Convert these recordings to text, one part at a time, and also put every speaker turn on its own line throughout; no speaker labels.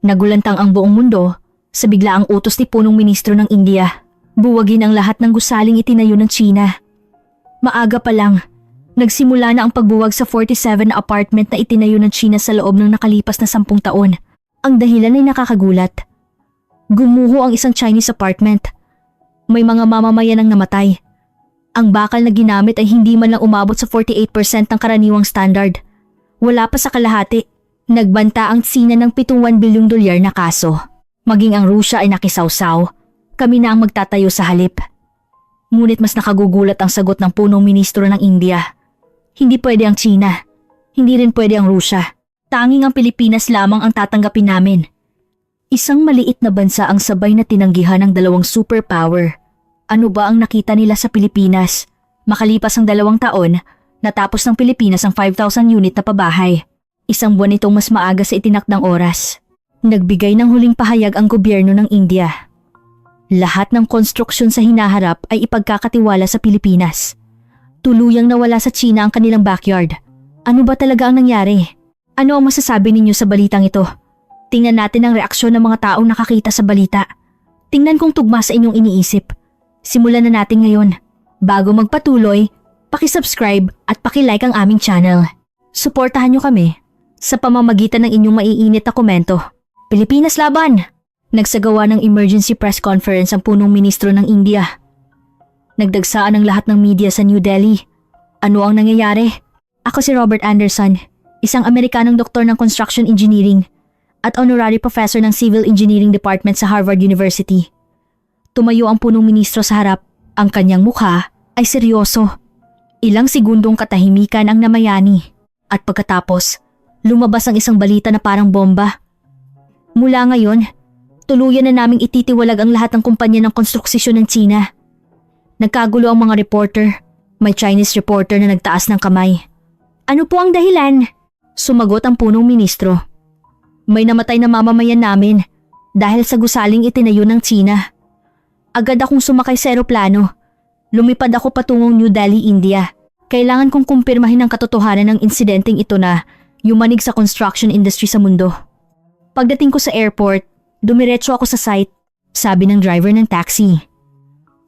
Nagulantang ang buong mundo sa biglaang utos ni punong ministro ng India. Buwagin ang lahat ng gusaling itinayo ng China. Maaga pa lang, nagsimula na ang pagbuwag sa 47 na apartment na itinayo ng China sa loob ng nakalipas na 10 taon. Ang dahilan ay nakakagulat. Gumuho ang isang Chinese apartment. May mga mamamayan ang namatay. Ang bakal na ginamit ay hindi man lang umabot sa 48% ng karaniwang standard. Wala pa sa kalahati. Nagbanta ang China ng $71 bilyong na kaso. Maging ang Rusya ay nakisawsaw. Kami na ang magtatayo sa halip. Ngunit mas nakagugulat ang sagot ng punong ministro ng India. Hindi pwede ang China. Hindi rin pwede ang Rusya. Tanging ang Pilipinas lamang ang tatanggapin namin. Isang maliit na bansa ang sabay na tinanggihan ng dalawang superpower. Ano ba ang nakita nila sa Pilipinas? Makalipas ang 2 taon, natapos ng Pilipinas ang 5,000 unit na pabahay. Isang buwan itong mas maaga sa itinakdang oras. Nagbigay ng huling pahayag ang gobyerno ng India. Lahat ng konstruksyon sa hinaharap ay ipagkakatiwala sa Pilipinas. Tuluyang nawala sa China ang kanilang backyard. Ano ba talaga ang nangyari? Ano ang masasabi ninyo sa balitang ito? Tingnan natin ang reaksyon ng mga taong nakakita sa balita. Tingnan kung tugma sa inyong iniisip. Simulan na natin ngayon. Bago magpatuloy, paki-subscribe at paki-like ang aming channel. Suportahan nyo kami sa pamamagitan ng inyong maiinit na komento. Pilipinas laban! Nagsagawa ng emergency press conference ang punong ministro ng India. Nagdagsaan ang lahat ng media sa New Delhi. Ano ang nangyayari? Ako si Robert Anderson, isang Amerikanong doktor ng Construction Engineering at honorary professor ng Civil Engineering Department sa Harvard University. Tumayo ang punong ministro sa harap. Ang kanyang mukha ay seryoso. Ilang segundong katahimikan ang namayani. At pagkatapos, lumabas ang isang balita na parang bomba. Mula ngayon, tuluyan na naming ititiwalag ang lahat ng kumpanya ng konstruksyon ng China. Nagkagulo ang mga reporter. May Chinese reporter na nagtaas ng kamay. Ano po ang dahilan? Sumagot ang punong ministro. May namatay na mamamayan namin dahil sa gusaling itinayo ng China. Agad akong sumakay sa eroplano. Lumipad ako patungong New Delhi, India. Kailangan kong kumpirmahin ang katotohanan ng insidenteng ito na yumanig sa construction industry sa mundo. Pagdating ko sa airport, dumiretso ako sa site, sabi ng driver ng taxi.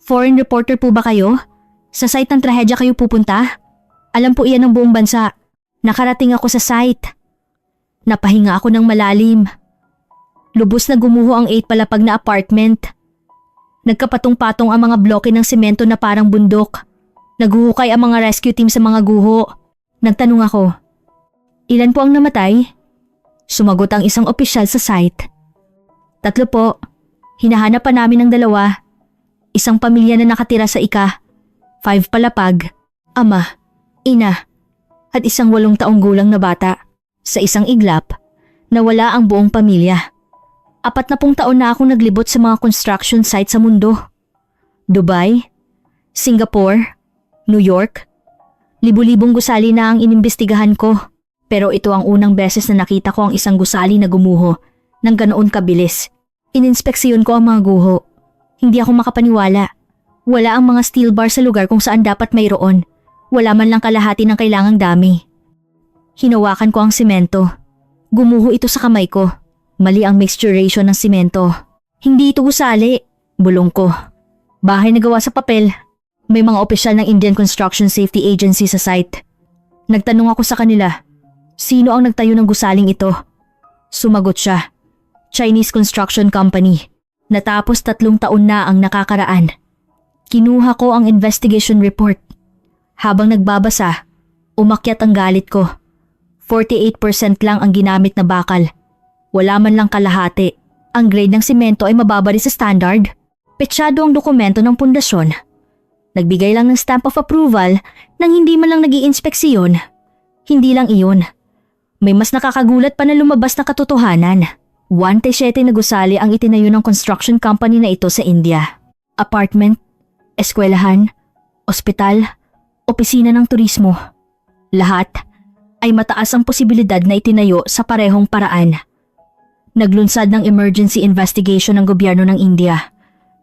Foreign reporter po ba kayo? Sa site ng trahedya kayo pupunta? Alam po iyan ng buong bansa. Nakarating ako sa site. Napahinga ako ng malalim. Lubos na gumuho ang 8 palapag na apartment. Nagkapatong-patong ang mga bloke ng semento na parang bundok. Naghuhukay ang mga rescue team sa mga guho. Nagtanong ako, ilan po ang namatay? Sumagot ang isang opisyal sa site. 3 po. Hinahanap pa namin ng 2. Isang pamilya na nakatira sa 5 palapag, ama, ina, at isang 8 taong gulang na bata. Sa isang iglap, nawala ang buong pamilya. 40 taon na akong naglibot sa mga construction site sa mundo. Dubai, Singapore, New York. Libu-libong gusali na ang inimbestigahan ko. Pero ito ang unang beses na nakita ko ang isang gusali na gumuho ng ganoon kabilis. Ininspeksyon ko ang mga guho. Hindi ako makapaniwala. Wala ang mga steel bar sa lugar kung saan dapat mayroon. Wala man lang kalahati ng kailangang dami. Hinawakan ko ang semento. Gumuho ito sa kamay ko. Mali ang mixturation ng semento. Hindi ito gusali. Bulong ko. Bahay na gawa sa papel. May mga opisyal ng Indian Construction Safety Agency sa site. Nagtanong ako sa kanila, sino ang nagtayo ng gusaling ito? Sumagot siya, Chinese Construction Company. Natapos 3 taon na ang nakakaraan. Kinuha ko ang investigation report. Habang nagbabasa, umakyat ang galit ko. 48% lang ang ginamit na bakal. Wala man lang kalahati. Ang grade ng simento ay mababa rin sa standard. Petsyado ang dokumento ng pundasyon. Nagbigay lang ng stamp of approval nang hindi man lang nag-iinspeksyon. Hindi lang iyon. May mas nakakagulat pa na lumabas na katotohanan. 17 na gusali ang itinayo ng construction company na ito sa India. Apartment, eskwelahan, ospital, opisina ng turismo. Lahat ay mataas ang posibilidad na itinayo sa parehong paraan. Naglunsad ng emergency investigation ng gobyerno ng India.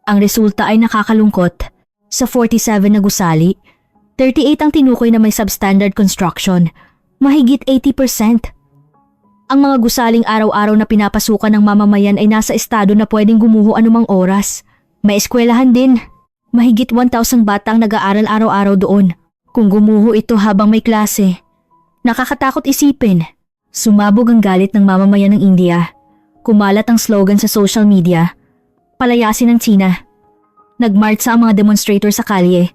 Ang resulta ay nakakalungkot. Sa 47 na gusali, 38 ang tinukoy na may substandard construction, mahigit 80%. Ang mga gusaling araw-araw na pinapasukan ng mamamayan ay nasa estado na pwedeng gumuho anumang oras. May eskwelahan din. Mahigit 1,000 bata ang nag-aaral araw-araw doon. Kung gumuho ito habang may klase, nakakatakot isipin. Sumabog ang galit ng mamamayan ng India. Kumalat ang slogan sa social media, "Palayasin ng China." Nagmarcha ang mga demonstrator sa kalye.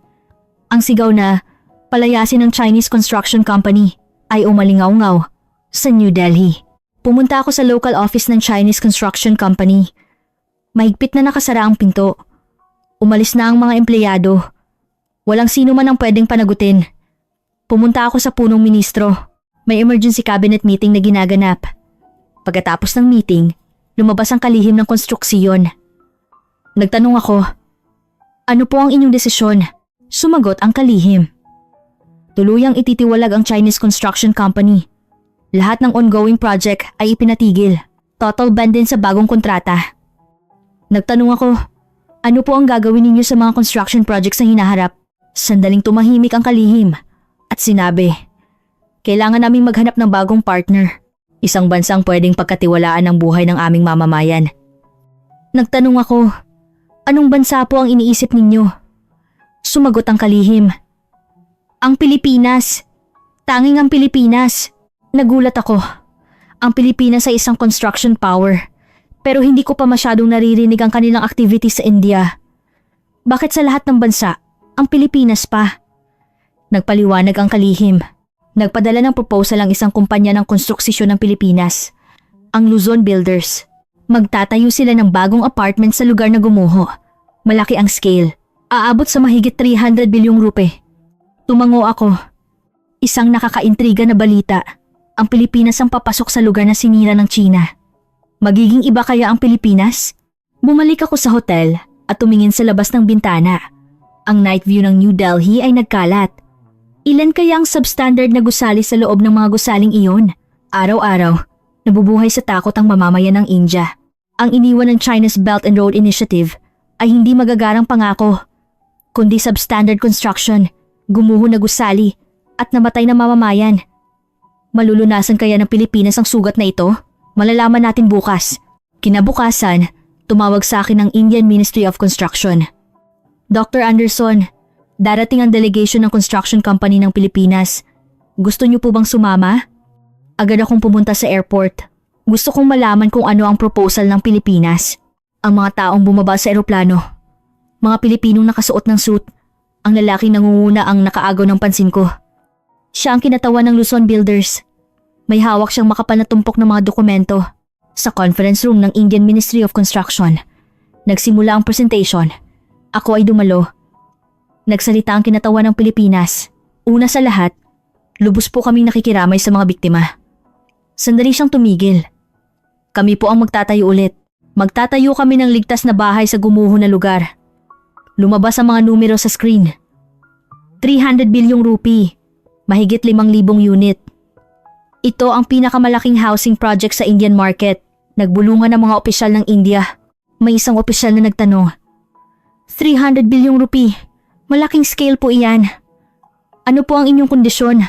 Ang sigaw na, "Palayasin ng Chinese Construction Company" ay umalingaw-ngaw sa New Delhi. Pumunta ako sa local office ng Chinese Construction Company. Mahigpit na nakasara ang pinto. Umalis na ang mga empleyado. Walang sino man ang pwedeng panagutin. Pumunta ako sa punong ministro. May emergency cabinet meeting na ginaganap. Pagkatapos ng meeting, lumabas ang kalihim ng konstruksiyon. Nagtanong ako, "Ano po ang inyong desisyon?" Sumagot ang kalihim, "Tuluyang ititiwalag ang Chinese Construction Company. Lahat ng ongoing project ay ipinatigil. Total ban din sa bagong kontrata." Nagtanong ako, "Ano po ang gagawin ninyo sa mga construction projects na hinaharap?" Sandaling tumahimik ang kalihim at sinabi, "Kailangan naming maghanap ng bagong partner. Isang bansang pwedeng pagkatiwalaan ang buhay ng aming mamamayan." Nagtanong ako, "Anong bansa po ang iniisip ninyo?" Sumagot ang kalihim, "Ang Pilipinas. Tanging ang Pilipinas." Nagulat ako. Ang Pilipinas ay isang construction power, pero hindi ko pa masyadong naririnig ang kanilang activities sa India. Bakit sa lahat ng bansa, ang Pilipinas pa? Nagpaliwanag ang kalihim. Nagpadala ng proposal ang isang kumpanya ng konstruksyon ng Pilipinas, ang Luzon Builders. Magtatayo sila ng bagong apartment sa lugar na gumuho. Malaki ang scale. Aabot sa mahigit 300 bilyong rupiah. Tumango ako. Isang nakakaintriga na balita. Ang Pilipinas ang papasok sa lugar na sinira ng China. Magiging iba kaya ang Pilipinas? Bumalik ako sa hotel at tumingin sa labas ng bintana. Ang night view ng New Delhi ay nagkalat. Ilan kaya ang substandard na gusali sa loob ng mga gusaling iyon? Araw-araw, nabubuhay sa takot ang mamamayan ng India. Ang iniwan ng China's Belt and Road Initiative ay hindi magagarang pangako, kundi substandard construction, gumuho na gusali at namatay na mamamayan. Malulunasan kaya ng Pilipinas ang sugat na ito? Malalaman natin bukas. Kinabukasan, tumawag sa akin ang Indian Ministry of Construction. "Dr. Anderson, darating ang delegation ng construction company ng Pilipinas. Gusto niyo po bang sumama?" Agad akong pumunta sa airport. Gusto kong malaman kung ano ang proposal ng Pilipinas. Ang mga taong bumaba sa eroplano, mga Pilipinong nakasuot ng suit. Ang lalaking nangunguna ang nakaagaw ng pansin ko. Siya ang kinatawan ng Luzon Builders. May hawak siyang makapal na tumpok ng mga dokumento. Sa conference room ng Indian Ministry of Construction, nagsimula ang presentation. Ako ay dumalo. Nagsalita ang kinatawan ng Pilipinas. Una sa lahat, lubos po kaming nakikiramay sa mga biktima. Sandali siyang tumigil. "Kami po ang magtatayo ulit. Magtatayo kami ng ligtas na bahay sa gumuho na lugar." Lumabas ang mga numero sa screen. 300 bilyong rupee, mahigit 5,000 unit. Ito ang pinakamalaking housing project sa Indian market. Nagbulungan ng mga opisyal ng India. May isang opisyal na nagtanong, 300 bilyong rupee, malaking scale po iyan. Ano po ang inyong kondisyon?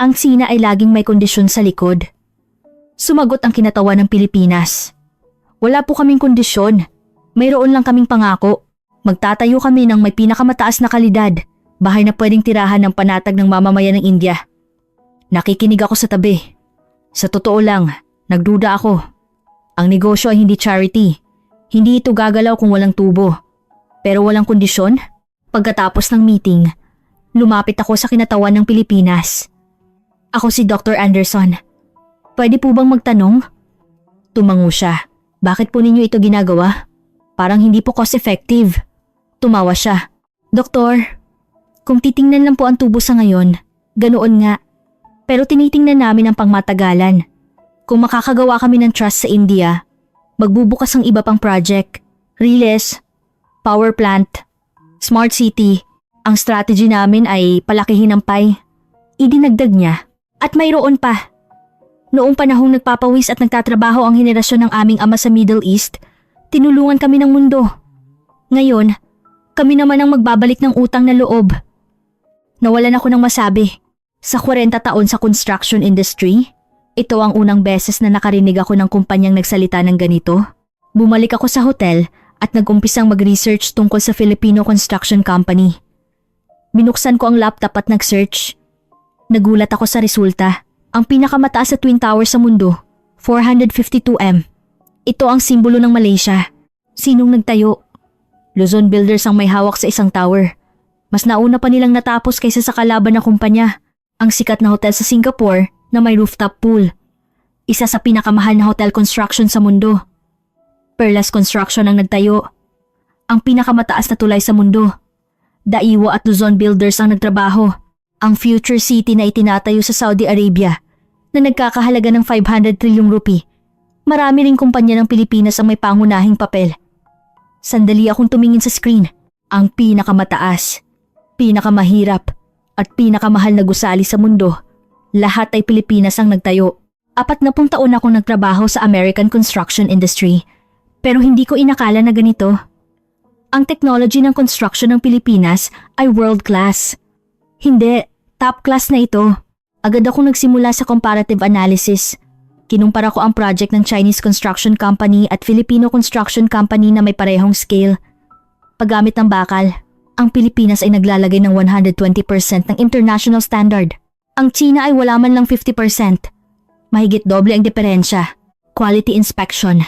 Ang Sina ay laging may kondisyon sa likod. Sumagot ang kinatawan ng Pilipinas. Wala po kaming kondisyon. Mayroon lang kaming pangako. Magtatayo kami ng may pinakamataas na kalidad, bahay na pwedeng tirahan ng panatag ng mamamayan ng India. Nakikinig ako sa tabi. Sa totoo lang, nagduda ako. Ang negosyo ay hindi charity. Hindi ito gagalaw kung walang tubo. Pero walang kondisyon? Pagkatapos ng meeting, lumapit ako sa kinatawan ng Pilipinas. Ako si Dr. Anderson. Pwede po bang magtanong? Tumango siya. Bakit po ninyo ito ginagawa? Parang hindi po cost-effective. Tumawa siya. Doktor, kung titingnan lang po ang tubo sa ngayon, ganoon nga. Pero tinitingnan namin ang pangmatagalan. Kung makakagawa kami ng trust sa India, magbubukas ang iba pang project. Riles, power plant, smart city. Ang strategy namin ay palakihin ang pie. Idinagdag niya. At mayroon pa. Noong panahong nagpapawis at nagtatrabaho ang henerasyon ng aming ama sa Middle East, tinulungan kami ng mundo. Ngayon, kami naman ang magbabalik ng utang na loob. Nawalan ako ng masabi. Sa 40 taon sa construction industry, Ito ang unang beses na nakarinig ako ng kumpanyang nagsalita ng ganito. Bumalik ako sa hotel at nag-umpisang mag-research tungkol sa Filipino construction company. Binuksan ko ang laptop at nag-search. Nagulat ako sa resulta. Ang pinakamataas na Twin Tower sa mundo, 452M. Ito ang simbolo ng Malaysia. Sinong nagtayo? Luzon Builders ang may hawak sa isang tower. Mas nauna pa nilang natapos kaysa sa kalaban na kumpanya. Ang sikat na hotel sa Singapore na may rooftop pool. Isa sa pinakamahal na hotel construction sa mundo. Perlas Construction ang nagtayo. Ang pinakamataas na tulay sa mundo. Daiwa at Luzon Builders ang nagtrabaho. Ang future city na itinatayo sa Saudi Arabia na nagkakahalaga ng 500 trilyong rupi. Marami ring kumpanya ng Pilipinas ang may pangunahing papel. Sandali akong tumingin sa screen. Ang pinakamataas, pinakamahirap at pinakamahal na gusali sa mundo. Lahat ay Pilipinas ang nagtayo. 40 taon akong nagtrabaho sa American construction industry. Pero hindi ko inakala na ganito. Ang technology ng construction ng Pilipinas ay world class. Hindi, top class na ito. Agad akong nagsimula sa comparative analysis. Kinumpara ko ang project ng Chinese Construction Company at Filipino Construction Company na may parehong scale. Paggamit ng bakal, ang Pilipinas ay naglalagay ng 120% ng international standard. Ang China ay wala man lang 50%. Mahigit doble ang diferensya. Quality inspection.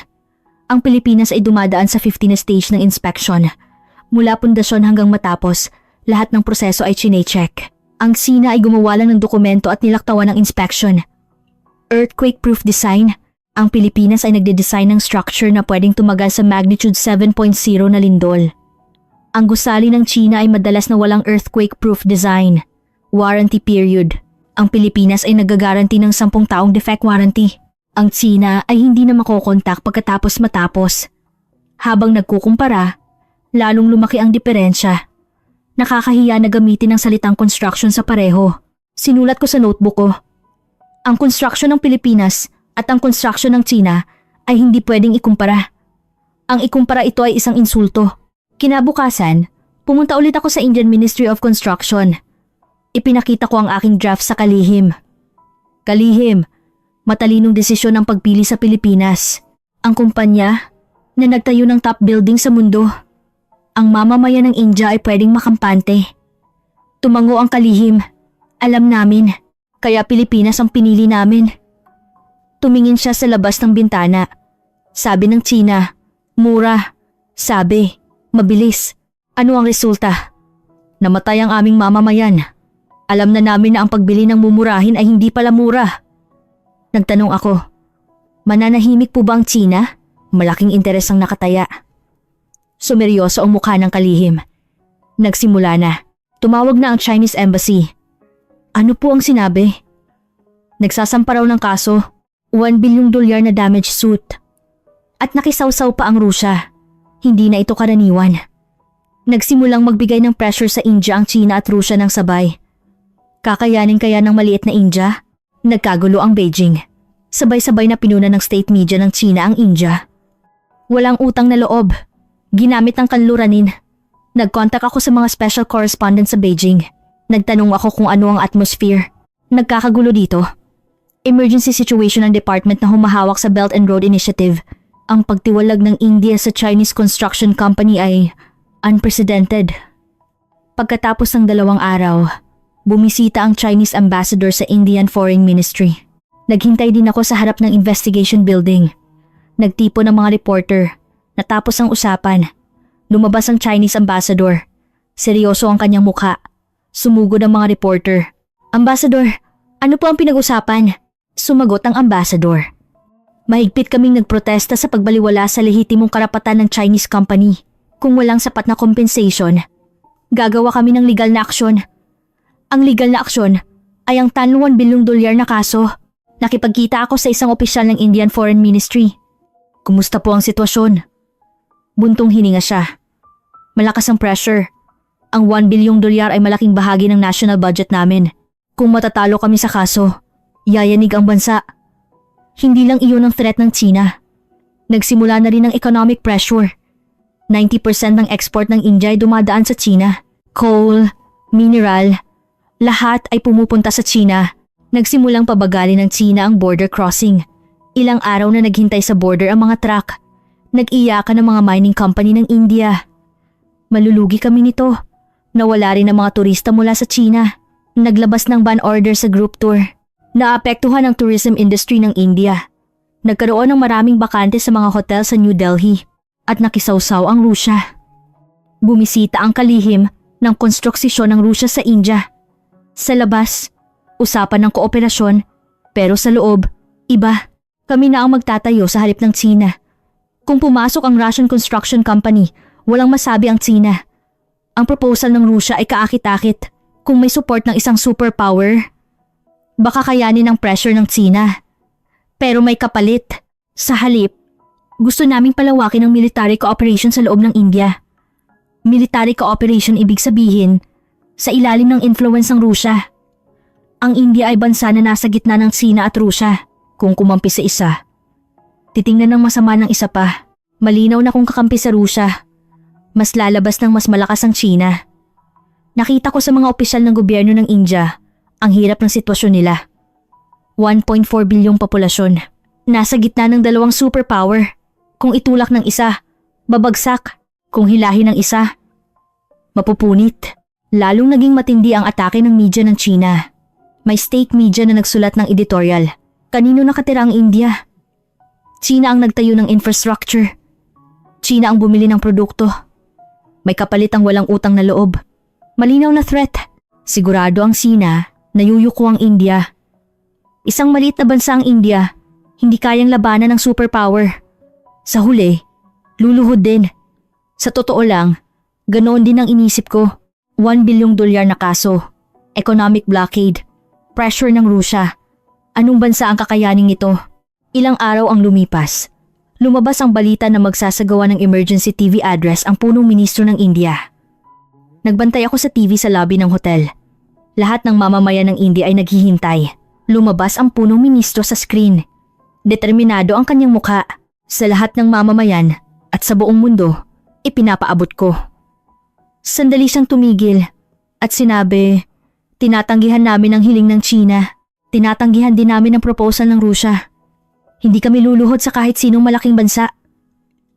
Ang Pilipinas ay dumadaan sa 15 na stage ng inspection. Mula pundasyon hanggang matapos, lahat ng proseso ay chine-check. Ang China ay gumawa lang ng dokumento at nilaktawan ng inspection. Earthquake-proof design. Ang Pilipinas ay nagde-design ng structure na pwedeng tumagal sa magnitude 7.0 na lindol. Ang gusali ng China ay madalas na walang earthquake-proof design. Warranty period. Ang Pilipinas ay nagagaranti ng 10 taong defect warranty. Ang China ay hindi na makokontak pagkatapos matapos. Habang nagkukumpara, lalong lumaki ang diferensya. Nakakahiya na gamitin ang salitang construction sa pareho. Sinulat ko sa notebook ko. Ang construction ng Pilipinas at ang construction ng China ay hindi pwedeng ikumpara. Ang ikumpara ito ay isang insulto. Kinabukasan, pumunta ulit ako sa Indian Ministry of Construction. Ipinakita ko ang aking draft sa kalihim. Kalihim, matalinong desisyon ang pagpili sa Pilipinas. Ang kumpanya na nagtayo ng top building sa mundo. Ang mamamayan ng India ay pwedeng makampante. Tumango ang kalihim. Alam namin, kaya Pilipinas ang pinili namin. Tumingin siya sa labas ng bintana. Sabi ng China, mura. Sabi, mabilis. Ano ang resulta? Namatay ang aming mamamayan. Alam na namin na ang pagbili ng mumurahin ay hindi pala mura. Nagtanong ako, mananahimik po ba ang China? Malaking interes ang nakataya. Sumeryoso ang mukha ng kalihim. Nagsimula na. Tumawag na ang Chinese Embassy. Ano po ang sinabi? Nagsasampa raw ng kaso, $1 billion na damage suit. At nakisawsaw pa ang Rusya. Hindi na ito karaniwan. Nagsimulang magbigay ng pressure sa India ang China at Rusya ng sabay. Kakayanin kaya ng maliit na India? Nagkagulo ang Beijing. Sabay-sabay na pinuna ng state media ng China ang India. Walang utang na loob. Ginamit ang kanluranin. Nag-contact ako sa mga special correspondent sa Beijing. Nagtanong ako kung ano ang atmosphere. Nagkakagulo dito. Emergency situation ng department na humahawak sa Belt and Road Initiative. Ang pagtiwalag ng India sa Chinese Construction Company ay unprecedented. Pagkatapos ng 2 araw, bumisita ang Chinese ambassador sa Indian Foreign Ministry. Naghintay din ako sa harap ng investigation building. Nagtipo ng mga reporter. Natapos ang usapan. Lumabas ang Chinese ambassador. Seryoso ang kanyang mukha. Sumugod ang mga reporter. Ambassador, ano po ang pinag-usapan? Sumagot ang ambassador. Mahigpit kaming nagprotesta sa pagbaliwala sa lehitimong karapatan ng Chinese company. Kung walang sapat na compensation, gagawa kami ng legal na aksyon. Ang legal na aksyon ay ang tan $1 billion na kaso. Nakipagkita ako sa isang opisyal ng Indian Foreign Ministry. Kumusta po ang sitwasyon? Buntong hininga siya. Malakas ang pressure. Ang $1 billion ay malaking bahagi ng national budget namin. Kung matatalo kami sa kaso, yayanig ang bansa. Hindi lang iyon ang threat ng China. Nagsimula na rin ang economic pressure. 90% ng export ng India ay dumadaan sa China. Coal, mineral, lahat ay pumupunta sa China. Nagsimulang pabagali ng China ang border crossing. Ilang araw na naghintay sa border ang mga truck. Nag-iyakan ng mga mining company ng India. Malulugi kami nito. Nawala rin ang mga turista mula sa China. Naglabas ng ban order sa group tour. Naapektuhan ang tourism industry ng India. Nagkaroon ng maraming bakante sa mga hotel sa New Delhi at nakisawsaw ang Rusya. Bumisita ang kalihim ng konstruksyon ng Rusya sa India. Sa labas, usapan ng kooperasyon, pero sa loob, iba. Kami na ang magtatayo sa halip ng China. Kung pumasok ang Russian Construction Company, walang masabi ang China. Ang proposal ng Rusya ay kaakit-akit. Kung may support ng isang superpower, baka kayanin ang pressure ng China. Pero may kapalit. Sa halip, gusto naming palawakin ang military cooperation sa loob ng India. Military cooperation ibig sabihin, sa ilalim ng influence ng Rusya. Ang India ay bansa na nasa gitna ng China at Rusya. Kung kumampi sa isa, titingnan ng masama ng isa pa. Malinaw na kung kakampi sa Rusya, mas lalabas ng mas malakas ang China. Nakita ko sa mga opisyal ng gobyerno ng India ang hirap ng sitwasyon nila. 1.4 bilyong populasyon. Nasa gitna ng dalawang superpower. Kung itulak ng isa, babagsak. Kung hilahin ng isa, mapupunit. Lalong naging matindi ang atake ng media ng China. May state media na nagsulat ng editorial. Kanino nakatira ang India? China ang nagtayo ng infrastructure. China ang bumili ng produkto. May kapalit ang walang utang na loob. Malinaw na threat. Sigurado ang China na yuyuko ang India. Isang maliit na bansa ang India, hindi kayang labanan ng superpower. Sa huli, luluhod din. Sa totoo lang, ganoon din ang inisip ko. $1 bilyong na kaso. Economic blockade. Pressure ng Rusya. Anong bansa ang kakayaning ito? Ilang araw ang lumipas. Lumabas ang balita na magsasagawa ng emergency TV address ang punong ministro ng India. Nagbantay ako sa TV sa lobby ng hotel. Lahat ng mamamayan ng India ay naghihintay. Lumabas ang punong ministro sa screen. Determinado ang kanyang mukha. Sa lahat ng mamamayan at sa buong mundo, ipinapaabot ko. Sandali siyang tumigil at sinabi, tinatanggihan namin ang hiling ng China. Tinatanggihan din namin ang proposal ng Rusya. Hindi kami luluhod sa kahit sinong malaking bansa.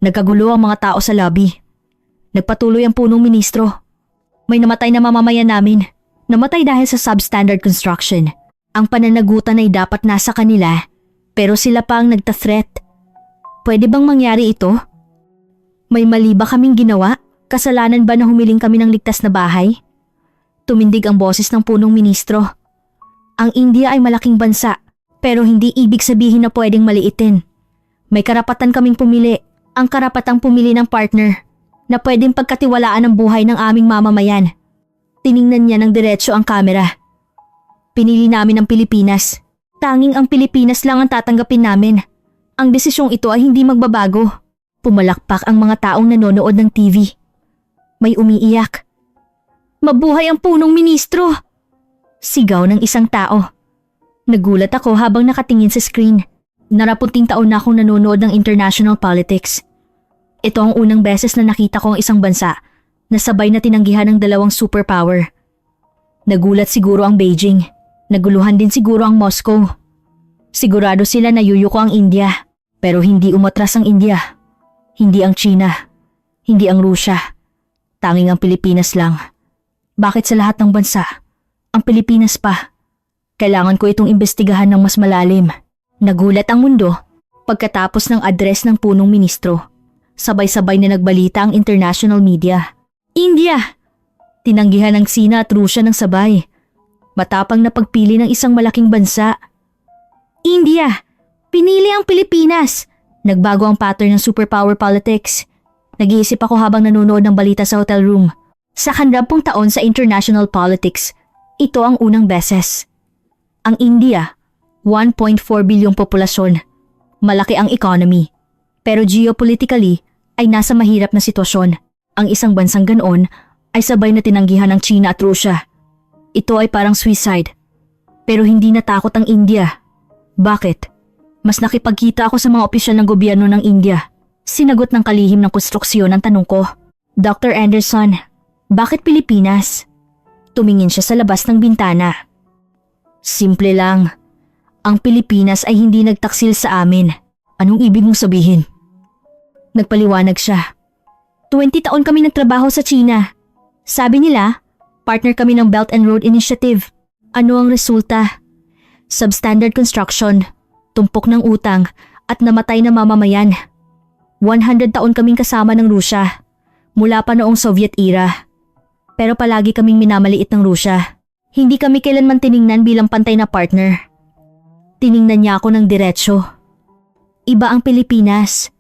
Nagkagulo ang mga tao sa lobby. Nagpatuloy ang punong ministro. May namatay na mamamayan namin. Namatay dahil sa substandard construction. Ang pananagutan ay dapat nasa kanila, pero sila pa ang nagta-threat. Pwede bang mangyari ito? May mali ba kaming ginawa? Kasalanan ba na humiling kami ng ligtas na bahay? Tumindig ang boses ng punong ministro. Ang India ay malaking bansa, pero hindi ibig sabihin na pwedeng maliitin. May karapatan kaming pumili, ang karapatang pumili ng partner, na pwedeng pagkatiwalaan ang buhay ng aming mamamayan. Tiningnan niya ng diretsyo ang kamera. Pinili namin ang Pilipinas. Tanging ang Pilipinas lang ang tatanggapin namin. Ang desisyong ito ay hindi magbabago. Pumalakpak ang mga taong nanonood ng TV. May umiiyak. Mabuhay ang punong ministro! Sigaw ng isang tao. Nagulat ako habang nakatingin sa screen. Narapunting taon na akong nanonood ng international politics. Ito ang unang beses na nakita ko ang isang bansa na sabay na tinanggihan ng dalawang superpower. Nagulat siguro ang Beijing. Naguluhan din siguro ang Moscow. Sigurado sila na yuyuko ang India. Pero hindi umatras ang India. Hindi ang China. Hindi ang Rusya. Tanging ang Pilipinas lang. Bakit sa lahat ng bansa? Ang Pilipinas pa. Kailangan ko itong imbestigahan ng mas malalim. Nagulat ang mundo pagkatapos ng address ng punong ministro. Sabay-sabay na nagbalita ang international media. India! Tinanggihan ng China at Rusya ng sabay. Matapang na pagpili ng isang malaking bansa. India! Pinili ang Pilipinas! Nagbago ang pattern ng superpower politics. Nag-iisip ako habang nanonood ng balita sa hotel room. Sa 10 taon sa international politics, ito ang unang beses. Ang India, 1.4 bilyong populasyon. Malaki ang economy. Pero geopolitically ay nasa mahirap na sitwasyon. Ang isang bansang ganoon ay sabay na tinanggihan ng China at Rusya. Ito ay parang suicide. Pero hindi natakot ang India. Bakit? Mas nakipagkita ako sa mga opisyal ng gobyerno ng India. Sinagot ng kalihim ng konstruksyon ang tanong ko. Dr. Anderson, bakit Pilipinas? Tumingin siya sa labas ng bintana. Simple lang. Ang Pilipinas ay hindi nagtaksil sa amin. Anong ibig mong sabihin? Nagpaliwanag siya. 20 taon kami nagtrabaho sa China. Sabi nila, partner kami ng Belt and Road Initiative. Ano ang resulta? Substandard construction, tumpok ng utang at namatay na mamamayan. 100 taon kaming kasama ng Rusya, mula pa noong Soviet era. Pero palagi kaming minamaliit ng Rusya. Hindi kami kailanman tiningnan bilang pantay na partner. Tiningnan niya ako ng diretsyo. Iba ang Pilipinas.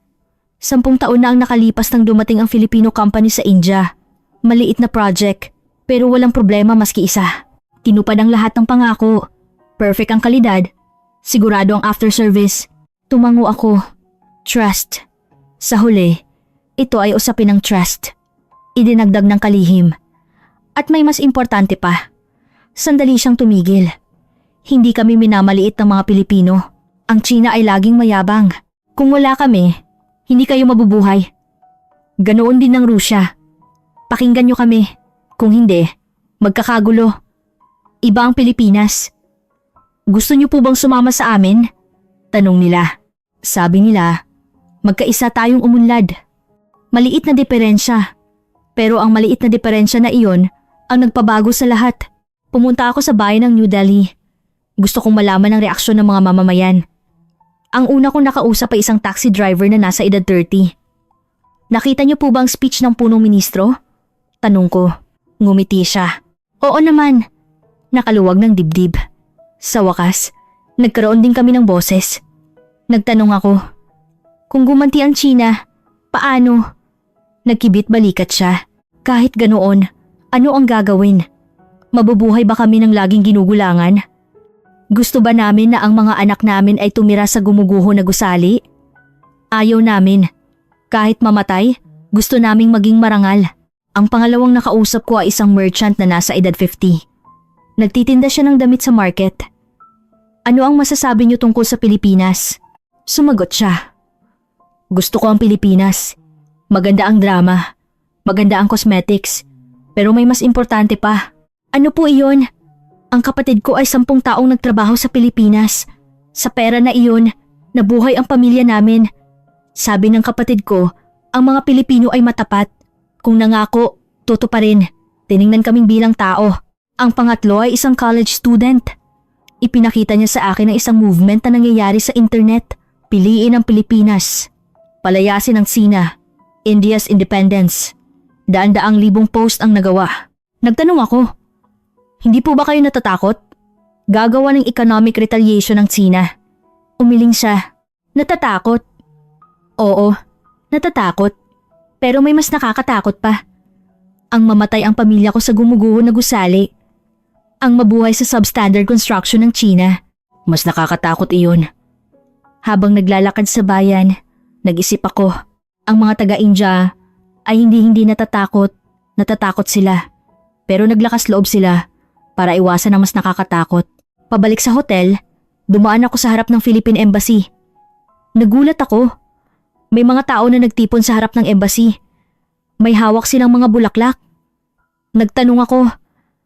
10 taon na ang nakalipas nang dumating ang Filipino company sa India. Maliit na project, pero walang problema maski isa. Tinupad ang lahat ng pangako. Perfect ang kalidad. Sigurado ang after service. Tumango ako. Trust. Sa huli, ito ay usapin ng trust. Idinagdag ng kalihim. At may mas importante pa. Sandali siyang tumigil. Hindi kami minamaliit ng mga Pilipino. Ang China ay laging mayabang. Kung wala kami, hindi kayo mabubuhay. Ganoon din ng Rusya. Pakinggan niyo kami. Kung hindi, magkakagulo. Iba ang Pilipinas. Gusto niyo po bang sumama sa amin? Tanong nila. Sabi nila, magkaisa tayong umunlad. Maliit na diferensya. Pero ang maliit na diferensya na iyon ang nagpabago sa lahat. Pumunta ako sa bayan ng New Delhi. Gusto kong malaman ang reaksyon ng mga mamamayan. Ang una kong nakausap ay isang taxi driver na nasa edad 30. Nakita niyo po ba ang speech ng punong ministro? Tanong ko. Ngumiti siya. Oo naman. Nakaluwag ng dibdib. Sa wakas, nagkaroon din kami ng boses. Nagtanong ako, kung gumanti ang China, paano? Nagkibit balikat siya. Kahit ganoon, ano ang gagawin? Mabubuhay ba kami ng laging ginugulangan? Gusto ba namin na ang mga anak namin ay tumira sa gumuguho na gusali? Ayaw namin. Kahit mamatay, gusto naming maging marangal. Ang pangalawang nakausap ko ay isang merchant na nasa edad 50. Nagtitinda siya ng damit sa market. Ano ang masasabi niyo tungkol sa Pilipinas? Sumagot siya. Gusto ko ang Pilipinas. Maganda ang drama. Maganda ang cosmetics. Pero may mas importante pa. Ano po iyon? Ang kapatid ko ay 10 taong nagtrabaho sa Pilipinas. Sa pera na iyon, nabuhay ang pamilya namin. Sabi ng kapatid ko, ang mga Pilipino ay matapat. Kung nangako, tutuparin. Tiningnan kaming bilang tao. Ang pangatlo ay isang college student. Ipinakita niya sa akin ang isang movement na nangyayari sa internet. Piliin ang Pilipinas. Palayasin ang Sina. India's independence. Daan-daang libong post ang nagawa. Nagtanong ako, hindi po ba kayo natatakot? Gagawa ng economic retaliation ng China. Umiling siya. Natatakot? Oo, natatakot. Pero may mas nakakatakot pa. Ang mamatay ang pamilya ko sa gumuguho na gusali. Ang mabuhay sa substandard construction ng China. Mas nakakatakot iyon. Habang naglalakad sa bayan, nag-isip ako, ang mga taga-India ay hindi natatakot. Natatakot sila. Pero naglakas loob sila para iwasan ang mas nakakatakot. Pabalik sa hotel, dumaan ako sa harap ng Philippine Embassy. Nagulat ako. May mga tao na nagtipon sa harap ng embassy. May hawak silang mga bulaklak. Nagtanong ako,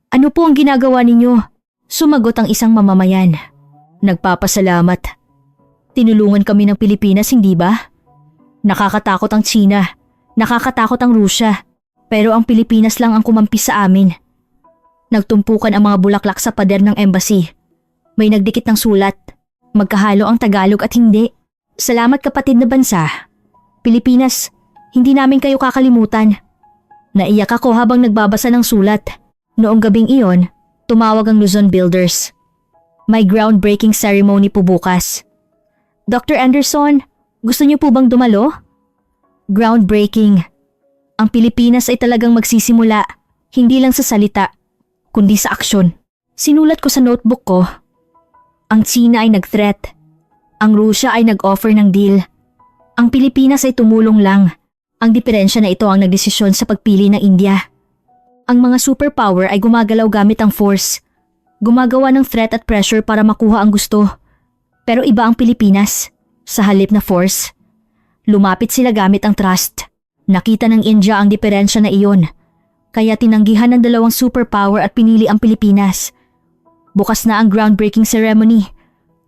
ano po ang ginagawa ninyo? Sumagot ang isang mamamayan. Nagpapasalamat. Tinulungan kami ng Pilipinas, hindi ba? Nakakatakot ang China. Nakakatakot ang Rusya. Pero ang Pilipinas lang ang kumampi sa amin. Nagtumpukan ang mga bulaklak sa pader ng embassy. May nagdikit ng sulat. Magkahalo ang Tagalog at hindi. Salamat kapatid na bansa. Pilipinas, hindi namin kayo kakalimutan. Naiyak ako habang nagbabasa ng sulat. Noong gabing iyon, tumawag ang Luzon Builders. May groundbreaking ceremony po bukas. Dr. Anderson, gusto niyo po bang dumalo? Groundbreaking. Ang Pilipinas ay talagang magsisimula, hindi lang sa salita, kundi sa aksyon. Sinulat ko sa notebook ko. Ang China ay nag-threat. Ang Rusya ay nag-offer ng deal. Ang Pilipinas ay tumulong lang. Ang diferensya na ito ang nagdesisyon sa pagpili ng India. Ang mga superpower ay gumagalaw gamit ang force. Gumagawa ng threat at pressure para makuha ang gusto. Pero iba ang Pilipinas. Sa halip na force, lumapit sila gamit ang trust. Nakita ng India ang diferensya na iyon. Kaya tinanggihan ng dalawang superpower at pinili ang Pilipinas. Bukas na ang groundbreaking ceremony.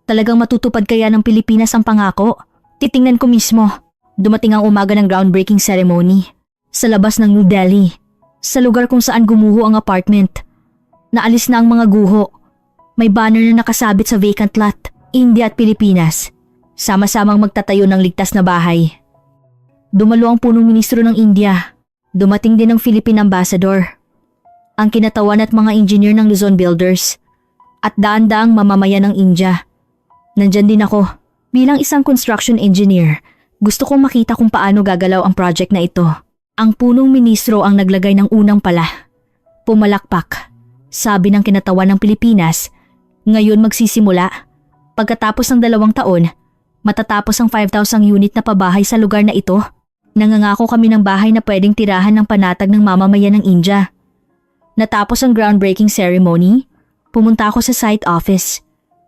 Talagang matutupad kaya ng Pilipinas ang pangako? Titingnan ko mismo. Dumating ang umaga ng groundbreaking ceremony. Sa labas ng New Delhi. Sa lugar kung saan gumuho ang apartment. Naalis na ang mga guho. May banner na nakasabit sa vacant lot. India at Pilipinas. Sama-samang magtatayo ng ligtas na bahay. Dumalo ang punong ministro ng India. Dumating din ang Philippine Ambassador. Ang kinatawan at mga engineer ng Luzon Builders. At daan-daang mamamayan ng India. Nandyan din ako. Bilang isang construction engineer, gusto kong makita kung paano gagalaw ang project na ito. Ang punong ministro ang naglagay ng unang pala. Pumalakpak. Sabi ng kinatawan ng Pilipinas, ngayon magsisimula. Pagkatapos ng 2 taon, matatapos ang 5,000 unit na pabahay sa lugar na ito. Nangangako kami ng bahay na pwedeng tirahan ng panatag ng mamamayan ng India. Natapos ang groundbreaking ceremony, pumunta ako sa site office.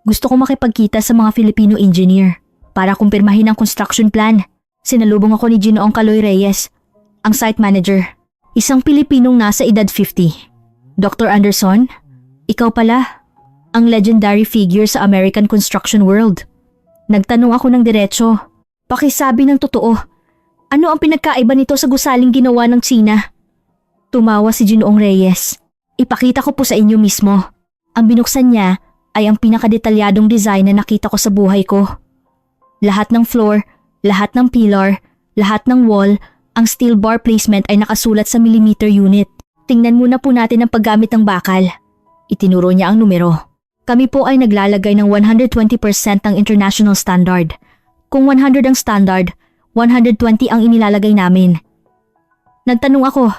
Gusto ko makipagkita sa mga Filipino engineer para kumpirmahin ang construction plan. Sinalubong ako ni Ginoong Kaloy Reyes, ang site manager. Isang Pilipinong nasa edad 50. Dr. Anderson, ikaw pala, ang legendary figure sa American construction world. Nagtanong ako ng diretso. Pakisabi ng totoo, ano ang pinagkaiba nito sa gusaling ginawa ng Tsina? Tumawa si Ginoong Reyes. Ipakita ko po sa inyo mismo. Ang binuksan niya ay ang pinakadetalyadong design na nakita ko sa buhay ko. Lahat ng floor, lahat ng pillar, lahat ng wall, ang steel bar placement ay nakasulat sa millimeter unit. Tingnan muna po natin ang paggamit ng bakal. Itinuro niya ang numero. Kami po ay naglalagay ng 120% ng international standard. Kung 100 ang standard, 120 ang inilalagay namin. Nagtanong ako,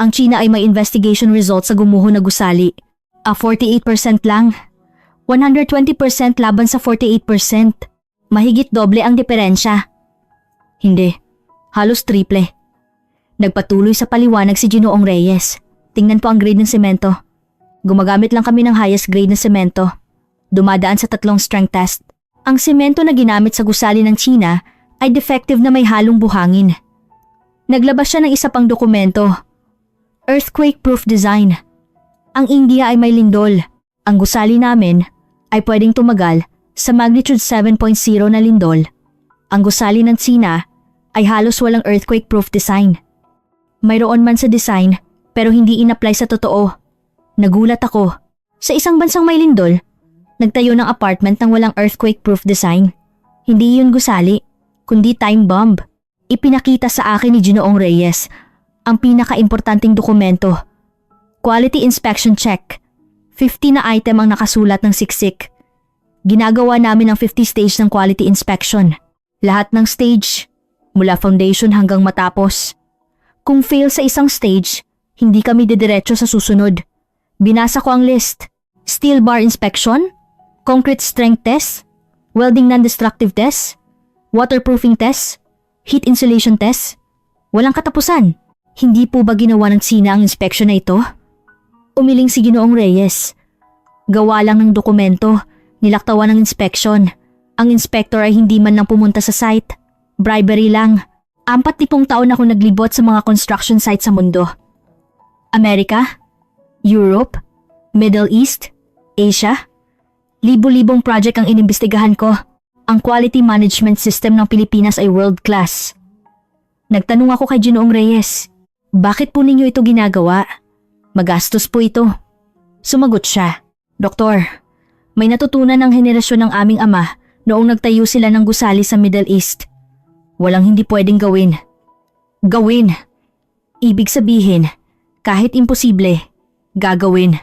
ang China ay may investigation result sa gumuho na gusali. 48% lang. 120% laban sa 48%. Mahigit doble ang diferensya. Hindi, halos triple. Nagpatuloy sa paliwanag si Ginoong Reyes. Tingnan po ang grade ng semento. Gumagamit lang kami ng highest grade na semento. Dumadaan sa 3 strength test. Ang semento na ginamit sa gusali ng China ay defective na may halong buhangin. Naglabas siya ng isa pang dokumento. Earthquake-proof design. Ang India ay may lindol. Ang gusali namin ay pwedeng tumagal sa magnitude 7.0 na lindol. Ang gusali ng Tsina ay halos walang earthquake-proof design. Mayroon man sa design pero hindi in-apply sa totoo. Nagulat ako. Sa isang bansang may lindol, nagtayo ng apartment ng walang earthquake-proof design. Hindi yun gusali, kundi time bomb. Ipinakita sa akin ni Ginoong Reyes ang pinaka-importanting dokumento. Quality inspection check. 50 na item ang nakasulat ng siksik. Ginagawa namin ang 50 stage ng quality inspection. Lahat ng stage, mula foundation hanggang matapos. Kung fail sa isang stage, hindi kami didiretso sa susunod. Binasa ko ang list. Steel bar inspection, concrete strength test, welding non-destructive test, waterproofing test, heat insulation test. Walang katapusan. Hindi po ba ginawa ng Tsina ang inspection na ito? Umiling si Ginoong Reyes. Gawa lang ng dokumento, nilaktawan ng inspection. Ang inspector ay hindi man lang pumunta sa site. Bribery lang. 40 taon ako naglibot sa mga construction site sa mundo. Amerika, Europe, Middle East, Asia. Libo-libong project ang inimbestigahan ko. Ang quality management system ng Pilipinas ay world class. Nagtanong ako kay Ginoong Reyes, bakit po ninyo ito ginagawa? Magastos po ito. Sumagot siya, Doktor, may natutunan ng henerasyon ng aming ama noong nagtayo sila ng gusali sa Middle East. Walang hindi pwedeng gawin. Gawin. Ibig sabihin, kahit imposible, gagawin.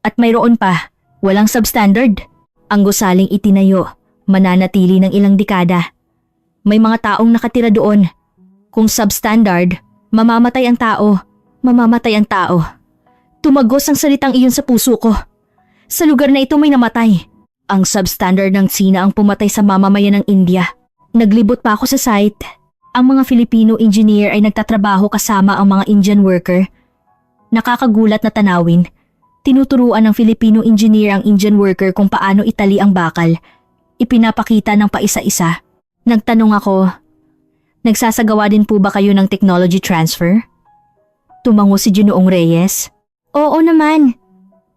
At mayroon pa, walang substandard. Ang gusaling itinayo, mananatili ng ilang dekada. May mga taong nakatira doon. Kung substandard, mamamatay ang tao. Mamamatay ang tao. Tumagos ang salitang iyon sa puso ko. Sa lugar na ito may namatay. Ang substandard ng Tsina ang pumatay sa mamamayan ng India. Naglibot pa ako sa site. Ang mga Filipino engineer ay nagtatrabaho kasama ang mga Indian worker. Nakakagulat na tanawin. Tinuturuan ng Filipino engineer ang Indian worker kung paano itali ang bakal. Ipinapakita ng paisa-isa. Nagtanong ako, nagsasagawa din po ba kayo ng technology transfer? Tumango si Ginoong Reyes. Oo naman.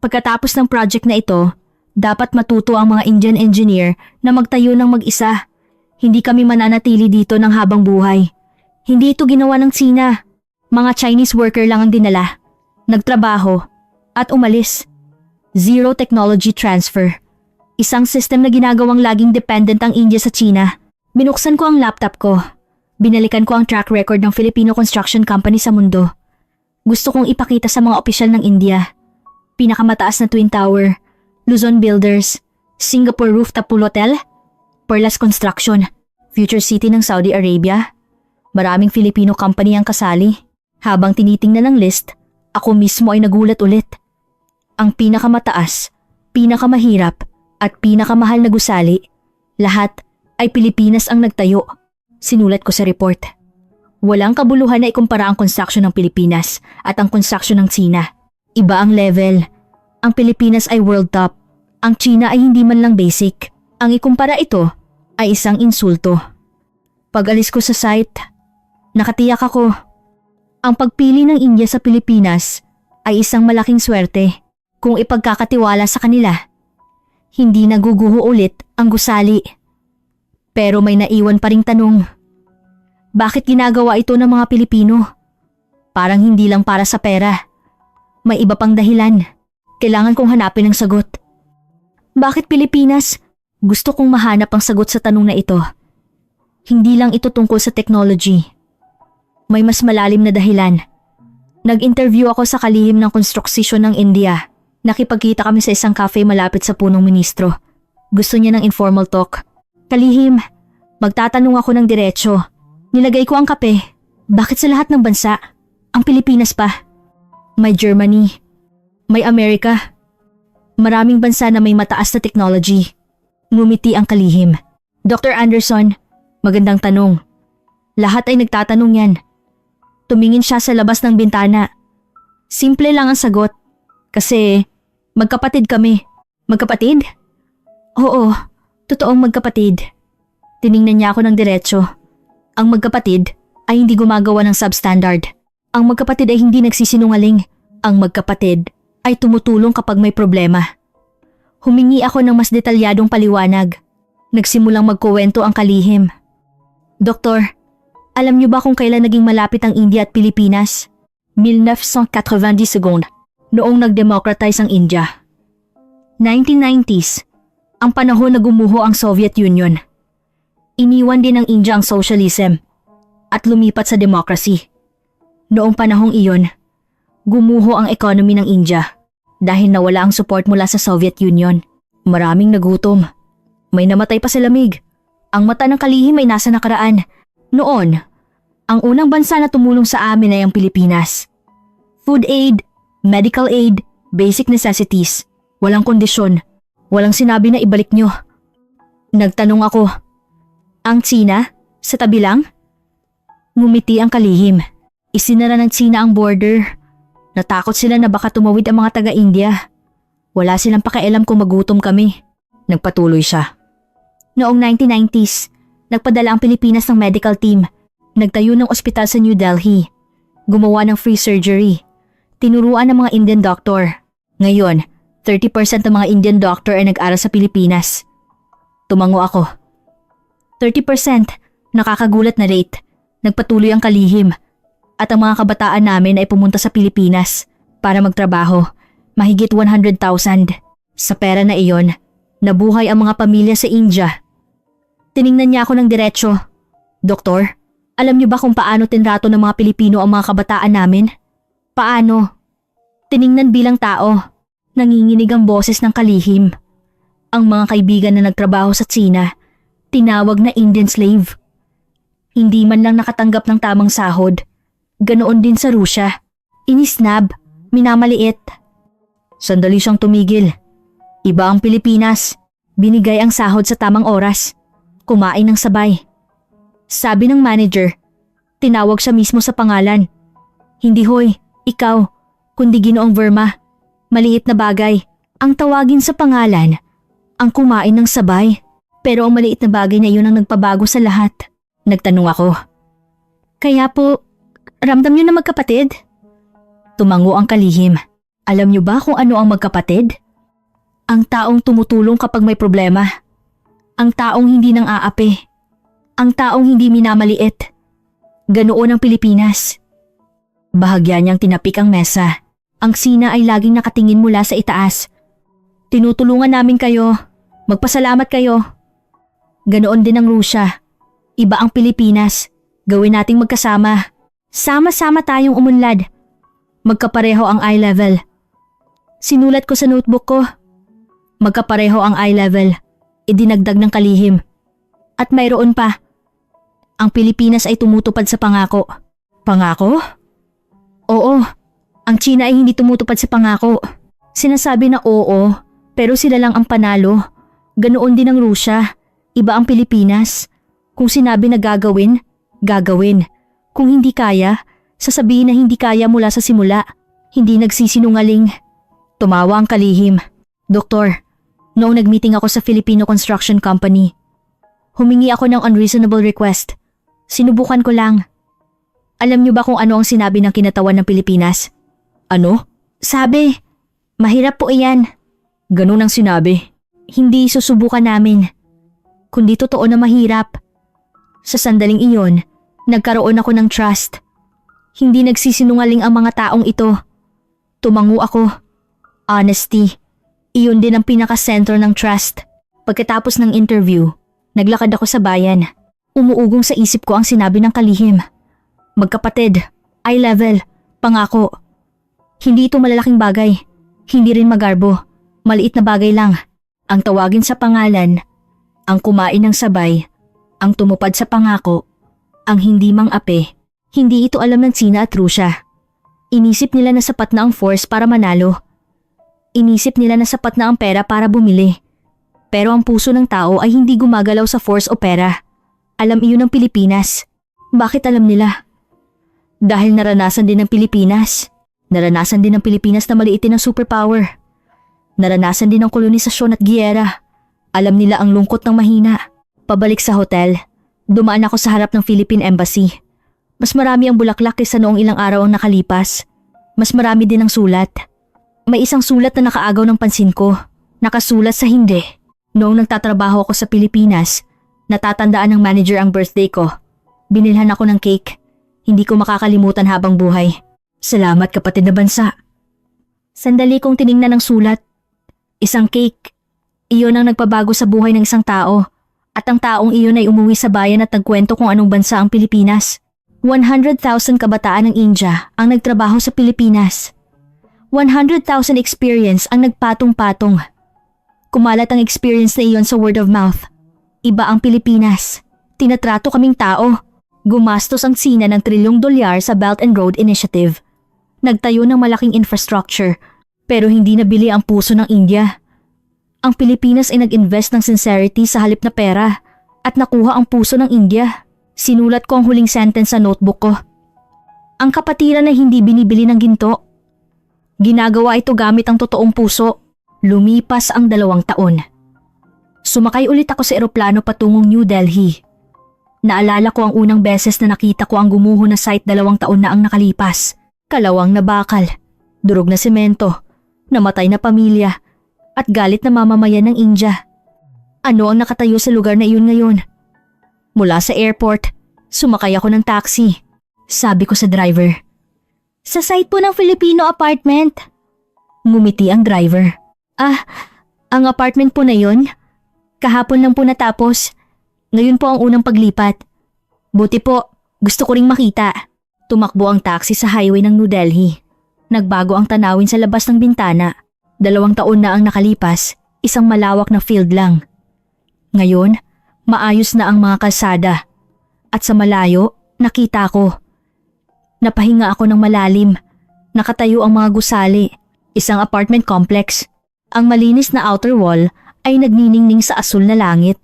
Pagkatapos ng project na ito, Dapat matuto ang mga Indian engineer na magtayo ng mag-isa. Hindi kami mananatili dito ng habang buhay. Hindi ito ginawa ng Tsina. Mga Chinese worker lang ang dinala. Nagtrabaho at umalis. Zero technology transfer. Isang system na ginagawang laging dependent ang India sa China. Binuksan ko ang laptop ko. Binalikan ko ang track record ng Filipino construction company sa mundo. Gusto kong ipakita sa mga opisyal ng India. Pinakamataas na Twin Tower, Luzon Builders, Singapore Rooftop Pool Hotel, Perlas Construction, Future City ng Saudi Arabia. Maraming Filipino company ang kasali. Habang tinitingnan ang list, ako mismo ay nagulat ulit. Ang pinakamataas, pinakamahirap at pinakamahal na gusali, lahat ay Pilipinas ang nagtayo. Sinulat ko sa report. Walang kabuluhan na ikumpara ang construction ng Pilipinas at ang construction ng China. Iba ang level. Ang Pilipinas ay world top. Ang China ay hindi man lang basic. Ang ikumpara ito ay isang insulto. Pag-alis ko sa site, nakatiyak ako. Ang pagpili ng India sa Pilipinas ay isang malaking swerte kung ipagkakatiwala sa kanila. Hindi naguguho ulit ang gusali. Pero may naiwan pa ring tanong. Bakit ginagawa ito ng mga Pilipino? Parang hindi lang para sa pera. May iba pang dahilan. Kailangan kong hanapin ang sagot. Bakit Pilipinas? Gusto kong mahanap ang sagot sa tanong na ito. Hindi lang ito tungkol sa technology. May mas malalim na dahilan. Nag-interview ako sa kalihim ng konstruksyon ng India. Nakipagkita kami sa isang cafe malapit sa punong ministro. Gusto niya ng informal talk. Kalihim, magtatanong ako ng diretsyo. Nilagay ko ang kape. Bakit sa lahat ng bansa? Ang Pilipinas pa. May Germany. May Amerika. Maraming bansa na may mataas na technology. Ngumiti ang kalihim. Dr. Anderson, magandang tanong. Lahat ay nagtatanong yan. Tumingin siya sa labas ng bintana. Simple lang ang sagot. Kasi magkapatid kami. Magkapatid? Oo, totoong magkapatid. Tiningnan niya ako ng diretsyo. Ang magkapatid ay hindi gumagawa ng substandard. Ang magkapatid ay hindi nagsisinungaling. Ang magkapatid ay tumutulong kapag may problema. Humingi ako ng mas detalyadong paliwanag. Nagsimulang magkuwento ang kalihim. Doktor, alam niyo ba kung kailan naging malapit ang India at Pilipinas? 1990 seconds, noong nag-democratize ang India. 1990s, ang panahon na gumuho ang Soviet Union. Iniwan din ng India ang socialism at lumipat sa democracy. Noong panahong iyon, gumuho ang economy ng India dahil nawala ang support mula sa Soviet Union. Maraming nagutom. May namatay pa sa lamig. Ang mata ng kalihim ay nasa nakaraan. Noon, ang unang bansa na tumulong sa amin ay ang Pilipinas. Food aid, medical aid, basic necessities. Walang kondisyon. Walang sinabi na ibalik nyo. Nagtanong ako, ang China? Sa tabi lang? Ngumiti ang kalihim. Isinara ng China ang border. Natakot sila na baka tumawid ang mga taga-India. Wala silang pakialam kung magutom kami. Nagpatuloy siya. Noong 1990s, nagpadala ang Pilipinas ng medical team. Nagtayo ng ospital sa New Delhi. Gumawa ng free surgery. Tinuruan ng mga Indian doctor. Ngayon, 30% ng mga Indian doctor ay nag-aral sa Pilipinas. Tumango ako. 30%, nakakagulat na rate. Nagpatuloy ang kalihim. At ang mga kabataan namin ay pumunta sa Pilipinas para magtrabaho. Mahigit 100,000. Sa pera na iyon, nabuhay ang mga pamilya sa India. Tiningnan niya ako ng diretsyo. Doktor, alam niyo ba kung paano tinrato ng mga Pilipino ang mga kabataan namin? Paano? Tiningnan bilang tao. Nanginginig ang boses ng kalihim. Ang mga kaibigan na nagtrabaho sa China, tinawag na Indian slave. Hindi man lang nakatanggap ng tamang sahod. Ganoon din sa Rusya. Inisnab, minamaliit. Sandali siyang tumigil. Iba ang Pilipinas. Binigay ang sahod sa tamang oras. Kumain ng sabay. Sabi ng manager, tinawag siya mismo sa pangalan. Hindi hoy, ikaw, kundi Ginoong Verma. Maliit na bagay. Ang tawagin sa pangalan, ang kumain ng sabay. Pero ang maliit na bagay na yun ang nagpabago sa lahat. Nagtanong ako. Kaya po, ramdam niyo na magkapatid? Tumango ang kalihim. Alam niyo ba kung ano ang magkapatid? Ang taong tumutulong kapag may problema. Ang taong hindi nang aapi. Ang taong hindi minamaliit. Ganoon ang Pilipinas. Bahagya niyang tinapik ang mesa. Ang Sina ay laging nakatingin mula sa itaas. Tinutulungan namin kayo. Magpasalamat kayo. Ganoon din ang Rusya. Iba ang Pilipinas. Gawin nating magkasama. Sama-sama tayong umunlad. Magkapareho ang eye level. Sinulat ko sa notebook ko. Magkapareho ang eye level. Idinagdag ng kalihim. At mayroon pa. Ang Pilipinas ay tumutupad sa pangako. Pangako? Oo. Ang China ay hindi tumutupad sa pangako. Sinasabi na oo, pero sila lang ang panalo. Ganoon din ang Rusya. Iba ang Pilipinas. Kung sinabi na gagawin, gagawin. Kung hindi kaya, sasabihin na hindi kaya mula sa simula. Hindi nagsisinungaling. Tumawa ang kalihim. Doktor, noong nag-meeting ako sa Filipino Construction Company, humingi ako ng unreasonable request. Sinubukan ko lang. Alam niyo ba kung ano ang sinabi ng kinatawan ng Pilipinas? Ano? Sabi, mahirap po iyan. Ganun ang sinabi. Hindi susubukan namin. Kundi totoo na mahirap. Sa sandaling iyon, nagkaroon ako ng trust. Hindi nagsisinungaling ang mga taong ito. Tumango ako. Honesty. Iyon din ang pinaka-sentro ng trust. Pagkatapos ng interview, naglakad ako sa bayan. Umuugong sa isip ko ang sinabi ng kalihim. Magkapatid, eye level, pangako. Hindi ito malalaking bagay. Hindi rin magarbo. Maliit na bagay lang. Ang tawagin sa pangalan, ang kumain ng sabay, ang tumupad sa pangako, ang hindi mang-ape. Hindi ito alam ng Sina at Rusya. Inisip nila na sapat na ang force para manalo. Inisip nila na sapat na ang pera para bumili. Pero ang puso ng tao ay hindi gumagalaw sa force o pera. Alam iyon ng Pilipinas. Bakit alam nila? Dahil naranasan din ng Pilipinas. Naranasan din ng Pilipinas na maliitin ang superpower. Naranasan din ng kolonisasyon at giyera. Alam nila ang lungkot ng mahina. Pabalik sa hotel, dumaan ako sa harap ng Philippine Embassy. Mas marami ang bulaklak kaysa noong ilang araw ang nakalipas. Mas marami din ang sulat. May isang sulat na nakaagaw ng pansin ko. Nakasulat sa hindi. Noong nagtatrabaho ako sa Pilipinas, natatandaan ng manager ang birthday ko. Binilhan ako ng cake. Hindi ko makakalimutan habang buhay. Salamat kapatid na bansa. Sandali kong tiningnan ang sulat. Isang cake. Iyon ang nagpabago sa buhay ng isang tao. At ang taong iyon ay umuwi sa bayan at nagkwento kung anong bansa ang Pilipinas. 100,000 kabataan ng India ang nagtrabaho sa Pilipinas. 100,000 experience ang nagpatong-patong. Kumalat ang experience na iyon sa word of mouth. Iba ang Pilipinas. Tinatrato kaming tao. Gumastos ang Sina ng $1 trillion sa Belt and Road Initiative. Nagtayo ng malaking infrastructure, pero hindi nabili ang puso ng India. Ang Pilipinas ay nag-invest ng sincerity sa halip na pera at nakuha ang puso ng India. Sinulat ko ang huling sentence sa notebook ko. Ang kapatiran na hindi binibili ng ginto. Ginagawa ito gamit ang totoong puso. Lumipas ang 2 taon. Sumakay ulit ako sa eroplano patungong New Delhi. Naalala ko ang unang beses na nakita ko ang gumuho na site 2 taon na ang nakalipas. Kalawang na bakal, durog na semento, namatay na pamilya, at galit na mamamayan ng India. Ano ang nakatayo sa lugar na iyon ngayon? Mula sa airport, sumakay ako ng taxi. Sabi ko sa driver, "Sa site po ng Filipino apartment." Ngumiti ang driver. Ang apartment po na yun? Kahapon lang po natapos. Ngayon po ang unang paglipat. Buti po, gusto ko ring makita. Tumakbo ang taxi sa highway ng New Delhi. Nagbago ang tanawin sa labas ng bintana. 2 taon na ang nakalipas, isang malawak na field lang. Ngayon, maayos na ang mga kalsada. At sa malayo, nakita ko. Napahinga ako ng malalim. Nakatayo ang mga gusali. Isang apartment complex. Ang malinis na outer wall ay nagniningning sa asul na langit.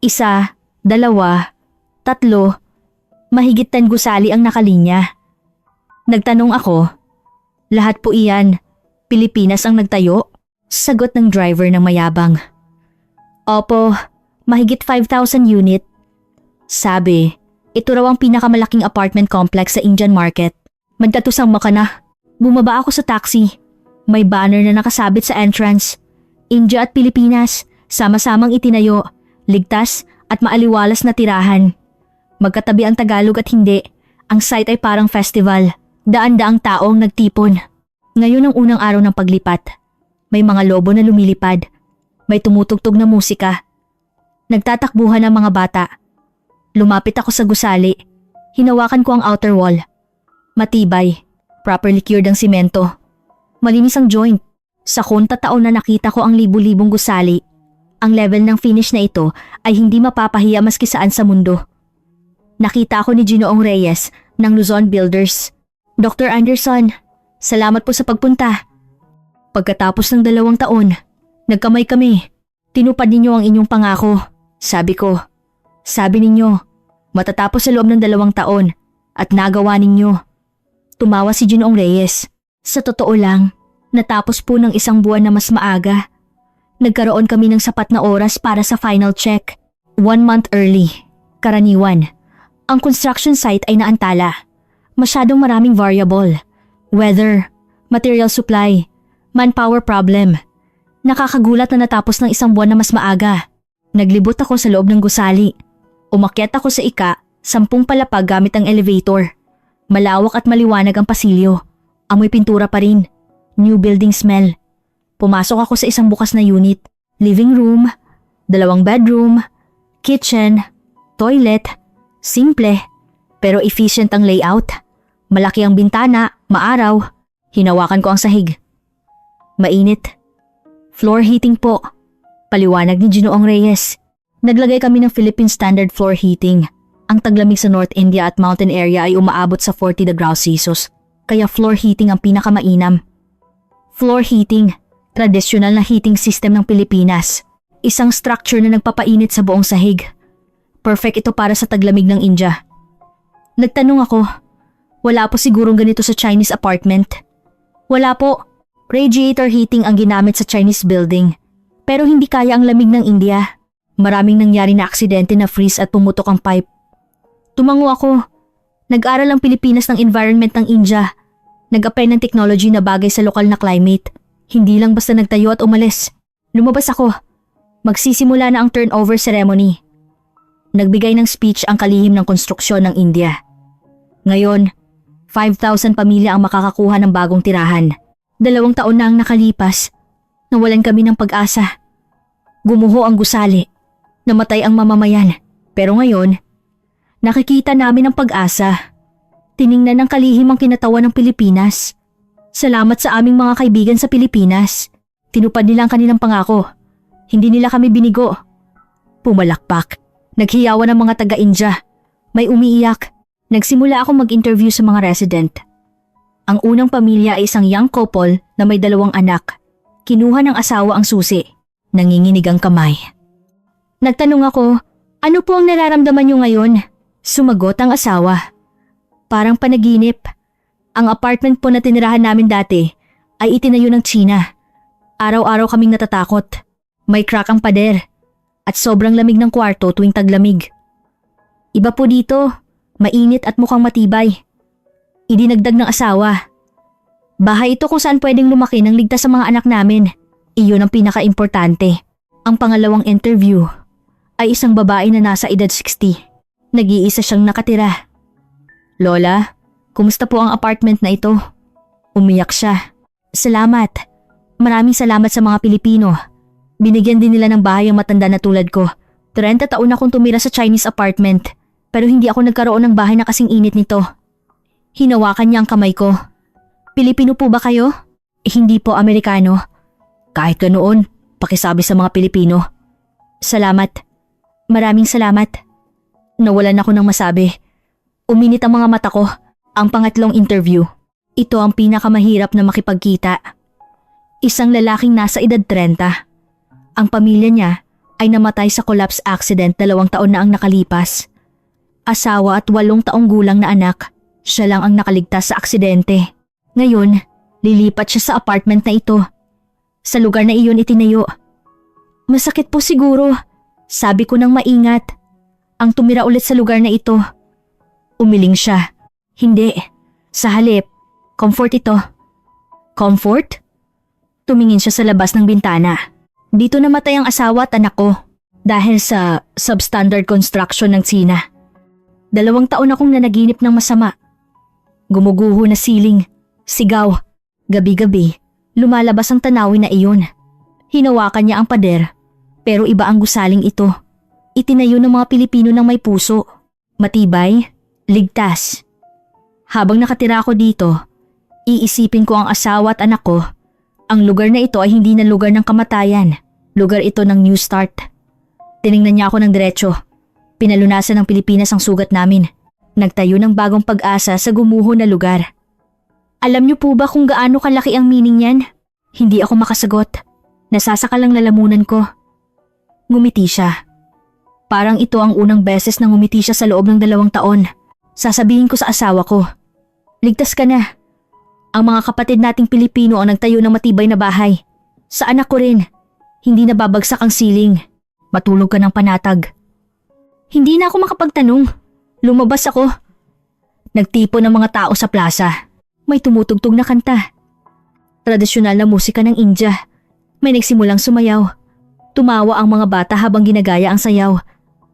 1, 2, 3, mahigit 10 gusali ang nakalinya. Nagtanong ako, lahat po iyan, Pilipinas ang nagtayo? Sagot ng driver ng mayabang. Opo, mahigit 5,000 unit. Sabi, ito raw ang pinakamalaking apartment complex sa Indian market. Magkatusang maka na. Bumaba ako sa taxi. May banner na nakasabit sa entrance. India at Pilipinas, sama-samang itinayo, ligtas at maaliwalas na tirahan. Magkatabi ang Tagalog at hindi, ang site ay parang festival, daan-daang taong nagtipon. Ngayon ang unang araw ng paglipat. May mga lobo na lumilipad. May tumutugtog na musika. Nagtatakbuhan ang mga bata. Lumapit ako sa gusali. Hinawakan ko ang outer wall. Matibay, properly cured ang simento. Malinis ang joint. Sa konta taon na nakita ko ang libu-libong gusali, ang level ng finish na ito ay hindi mapapahiya maski saan sa mundo. Nakita ako ni Ginoong Reyes ng Luzon Builders. Dr. Anderson, salamat po sa pagpunta. Pagkatapos ng 2 taon, nagkamay kami. Tinupad ninyo ang inyong pangako, sabi ko. Sabi ninyo, matatapos sa loob ng 2 taon at nagawa ninyo. Tumawa si Ginoong Reyes. Sa totoo lang, natapos po ng 1 buwan na mas maaga. Nagkaroon kami ng sapat na oras para sa final check. 1 month early. Karaniwan. Ang construction site ay naantala. Masyadong maraming variable. Weather, material supply, manpower problem. Nakakagulat na natapos ng 1 buwan na mas maaga. Naglibot ako sa loob ng gusali. Umakyat ako sa 10 palapag gamit ang elevator. Malawak at maliwanag ang pasilyo. Amoy pintura pa rin. New building smell. Pumasok ako sa isang bukas na unit. Living room, 2 bedroom, kitchen, toilet. Simple, pero efficient ang layout. Malaki ang bintana, maaraw. Hinawakan ko ang sahig. Mainit. Floor heating po. Paliwanag ni Ginoong Reyes. Naglagay kami ng Philippine Standard Floor Heating. Ang taglamig sa North India at mountain area ay umaabot sa 40 degrees Celsius. Kaya floor heating ang pinakamainam. Floor heating, tradisyonal na heating system ng Pilipinas. Isang structure na nagpapainit sa buong sahig. Perfect ito para sa taglamig ng India. Nagtanong ako, wala po sigurong ganito sa Chinese apartment. Wala po, radiator heating ang ginamit sa Chinese building. Pero hindi kaya ang lamig ng India. Maraming nangyari na aksidente na freeze at pumutok ang pipe. Tumango ako. Nag-aral ang Pilipinas ng environment ng India. Nag-apply ng technology na bagay sa lokal na climate. Hindi lang basta nagtayo at umalis. Lumabas ako. Magsisimula na ang turnover ceremony. Nagbigay ng speech ang kalihim ng konstruksyon ng India. Ngayon, 5,000 pamilya ang makakakuha ng bagong tirahan. 2 taon na ang nakalipas. Nawalan kami ng pag-asa. Gumuho ang gusali. Namatay ang mamamayan. Pero ngayon, nakikita namin ang pag-asa. Tiningnan ng kalihim ang kinatawa ng Pilipinas. Salamat sa aming mga kaibigan sa Pilipinas. Tinupad nila ang kanilang pangako. Hindi nila kami binigo. Pumalakpak. Naghiyawan ang mga taga-India. May umiiyak. Nagsimula akong mag-interview sa mga resident. Ang unang pamilya ay isang young couple na may 2 anak. Kinuha ng asawa ang susi. Nanginginig ang kamay. Nagtanong ako, ano po ang nararamdaman niyo ngayon? Sumagot ang asawa. Parang panaginip. Ang apartment po na tinirahan namin dati ay itinayo ng China. Araw-araw kaming natatakot. May crack ang pader. At sobrang lamig ng kwarto tuwing taglamig. Iba po dito, mainit at mukhang matibay. Idinagdag ng asawa. Bahay ito kung saan pwedeng lumaki ng ligtas sa mga anak namin. Iyon ang pinaka-importante. Ang pangalawang interview ay isang babae na nasa edad 60. Nag-iisa siyang nakatira. Lola, kumusta po ang apartment na ito? Umiyak siya. Salamat. Maraming salamat sa mga Pilipino. Binigyan din nila ng bahay ang matanda na tulad ko. 30 taon akong tumira sa Chinese apartment, pero hindi ako nagkaroon ng bahay na kasing init nito. Hinawakan niya ang kamay ko. Pilipino po ba kayo? Hindi po, Amerikano. Kahit ganoon, pakisabi sa mga Pilipino. Salamat. Maraming salamat. Nawalan ako ng masabi. Uminit ang mga mata ko. Ang pangatlong interview. Ito ang pinakamahirap na makipagkita. Isang lalaking nasa edad 30. Ang pamilya niya ay namatay sa collapse accident 2 taon na ang nakalipas. Asawa at 8 taong gulang na anak, siya lang ang nakaligtas sa aksidente. Ngayon, lilipat siya sa apartment na ito. Sa lugar na iyon itinayo. Masakit po siguro, sabi ko nang maingat. Ang tumira ulit sa lugar na ito. Umiling siya. Hindi, sa halip, comfort ito. Comfort? Tumingin siya sa labas ng bintana. Dito namatay ang asawa at anak ko dahil sa substandard construction ng Tsina. 2 taon akong nanaginip ng masama. Gumuguho na siling, sigaw, gabi-gabi, lumalabas ang tanawin na iyon. Hinawakan niya ang pader, pero iba ang gusaling ito. Itinayo ng mga Pilipino ng may puso, matibay, ligtas. Habang nakatira ako dito, iisipin ko ang asawa at anak ko. Ang lugar na ito ay hindi na lugar ng kamatayan, lugar ito ng new start. Tiningnan niya ako ng diretso. Pinalunasan ng Pilipinas ang sugat namin. Nagtayo ng bagong pag-asa sa gumuho na lugar. Alam niyo po ba kung gaano kalaki ang meaning niyan? Hindi ako makasagot. Nasasakal ang lalamunan ko. Ngumiti siya. Parang ito ang unang beses na ngumiti siya sa loob ng 2 taon. Sasabihin ko sa asawa ko, ligtas ka na. Ang mga kapatid nating Pilipino ang nagtayo ng matibay na bahay. Sa anak ko rin. Hindi na babagsak ang siling. Matulog ka ng panatag. Hindi na ako makapagtanong. Lumabas ako. Nagtipo ng mga tao sa plaza. May tumutugtog na kanta. Tradisyonal na musika ng India. May nagsimulang sumayaw. Tumawa ang mga bata habang ginagaya ang sayaw.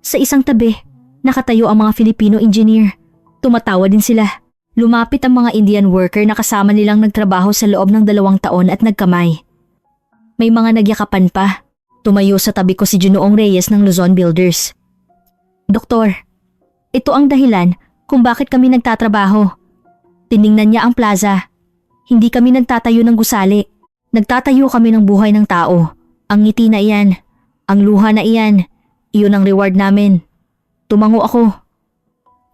Sa isang tabi, nakatayo ang mga Filipino engineer. Tumatawa din sila. Lumapit ang mga Indian worker na kasama nilang nagtrabaho sa loob ng 2 taon at nagkamay. May mga nagyakapan pa. Tumayo sa tabi ko si Junoong Reyes ng Luzon Builders. Doktor, ito ang dahilan kung bakit kami nagtatrabaho. Tiningnan niya ang plaza. Hindi kami nagtatayo ng gusali. Nagtatayo kami ng buhay ng tao. Ang ngiti na iyan, ang luha na iyan, iyon ang reward namin. Tumango ako.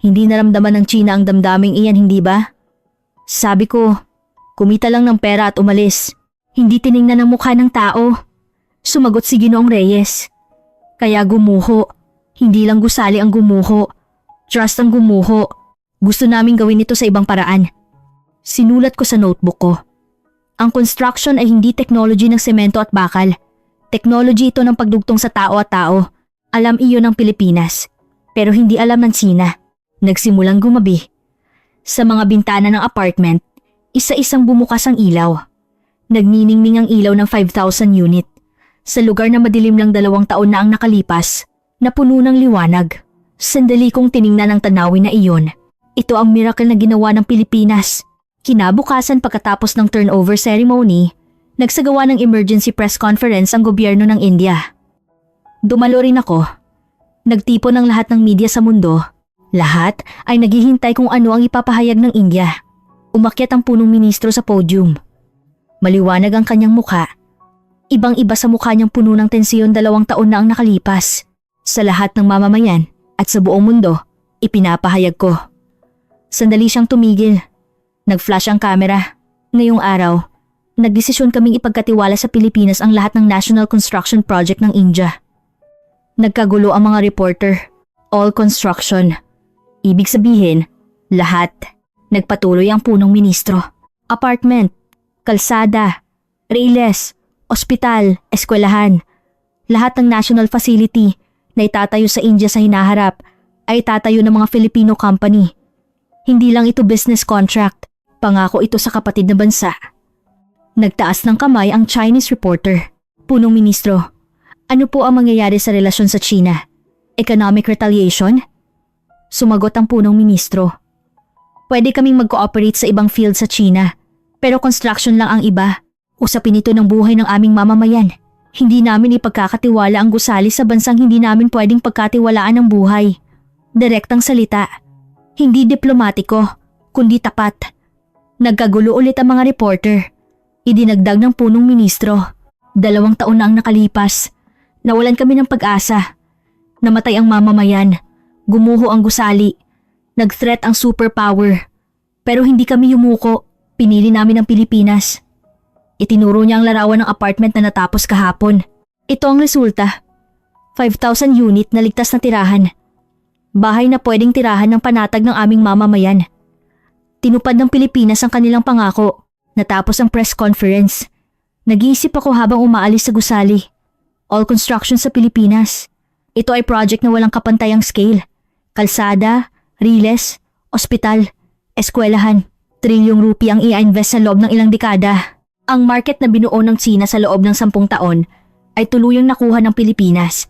Hindi naramdaman ng China ang damdaming iyan, hindi ba? Sabi ko, kumita lang ng pera at umalis. Hindi tiningnan ang mukha ng tao. Sumagot si Ginoong Reyes. Kaya gumuho. Hindi lang gusali ang gumuho. Trust ang gumuho. Gusto naming gawin ito sa ibang paraan. Sinulat ko sa notebook ko. Ang construction ay hindi technology ng semento at bakal. Technology ito ng pagdugtong sa tao at tao. Alam iyon ng Pilipinas. Pero hindi alam ng China. Nagsimulang gumabi. Sa mga bintana ng apartment, isa-isang bumukas ang ilaw. Nagniningning ang ilaw ng 5,000 unit. Sa lugar na madilim lang 2 taon na ang nakalipas, napuno ng liwanag. Sandali kong tiningnan ang tanawin na iyon. Ito ang miracle na ginawa ng Pilipinas. Kinabukasan pagkatapos ng turnover ceremony, nagsagawa ng emergency press conference ang gobyerno ng India. Dumalo rin ako. Nagtipo ng lahat ng media sa mundo. Lahat ay naghihintay kung ano ang ipapahayag ng India. Umakyat ang punong ministro sa podium. Maliwanag ang kanyang mukha. Ibang-iba sa mukha niyang puno ng tensiyon 2 taon na ang nakalipas. Sa lahat ng mamamayan at sa buong mundo, ipinapahayag ko. Sandali siyang tumigil. Nag-flash ang camera. Ngayong araw, nagdesisyon kaming ipagkatiwala sa Pilipinas ang lahat ng National Construction Project ng India. Nagkagulo ang mga reporter. All construction. Ibig sabihin, lahat. Nagpatuloy ang punong ministro. Apartment, kalsada, railes, ospital, eskwelahan. Lahat ng national facility na itatayo sa India sa hinaharap ay tatayo ng mga Filipino company. Hindi lang ito business contract, pangako ito sa kapatid na bansa. Nagtaas ng kamay ang Chinese reporter. Punong ministro, ano po ang mangyayari sa relasyon sa China? Economic retaliation? Sumagot ang punong ministro. Pwede kaming mag-cooperate sa ibang field sa China, pero construction lang ang iba. Usapin ito ng buhay ng aming mamamayan. Hindi namin ipagkakatiwala ang gusali sa bansang hindi namin pwedeng pagkatiwalaan ng buhay. Direktang salita. Hindi diplomatiko, kundi tapat. Nagkagulo ulit ang mga reporter. Idinagdag ng punong ministro. 2 taon na ang nakalipas. Nawalan kami ng pag-asa. Namatay ang mamamayan. Gumuho ang gusali. Nag-threat ang superpower. Pero hindi kami yumuko. Pinili namin ang Pilipinas. Itinuro niya ang larawan ng apartment na natapos kahapon. Ito ang resulta. 5,000 unit na ligtas na tirahan. Bahay na pwedeng tirahan ng panatag ng aming mamamayan. Tinupad ng Pilipinas ang kanilang pangako. Natapos ang press conference. Nag-iisip ako habang umaalis sa gusali. All construction sa Pilipinas. Ito ay project na walang kapantayang scale. Kalsada, riles, ospital, eskwelahan. Trilyong rupi ang i-invest sa loob ng ilang dekada. Ang market na binuo ng China sa loob ng 10 taon ay tuluyang nakuha ng Pilipinas.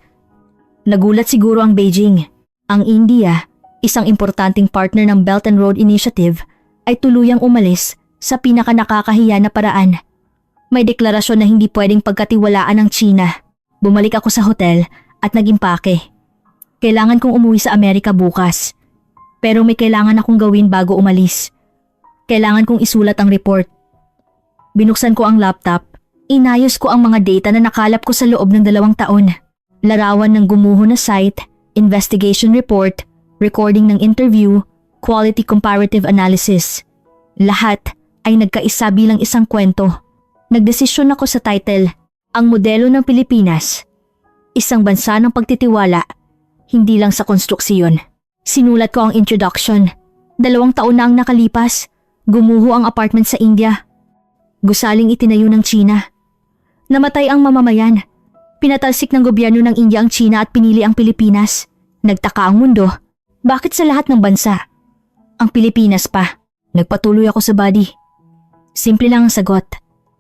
Nagulat siguro ang Beijing. Ang India, isang importanteng partner ng Belt and Road Initiative, ay tuluyang umalis sa pinakanakakahiya na paraan. May deklarasyon na hindi pwedeng pagkatiwalaan ng China. Bumalik ako sa hotel at nag-impake. Kailangan kong umuwi sa Amerika bukas. Pero may kailangan akong gawin bago umalis. Kailangan kong isulat ang report. Binuksan ko ang laptop. Inayos ko ang mga data na nakalap ko sa loob ng 2 taon. Larawan ng gumuho na site, investigation report, recording ng interview, quality comparative analysis. Lahat ay nagkaisa bilang isang kwento. Nagdesisyon ako sa title, Ang Modelo ng Pilipinas. Isang bansa ng pagtitiwala, hindi lang sa konstruksiyon. Sinulat ko ang introduction. 2 taon na ang nakalipas. Gumuho ang apartment sa India. Gusaling itinayo ng China. Namatay ang mamamayan. Pinatalsik ng gobyerno ng India ang China at pinili ang Pilipinas. Nagtaka ang mundo. Bakit sa lahat ng bansa? Ang Pilipinas pa. Nagpatuloy ako sa body. Simple lang ang sagot.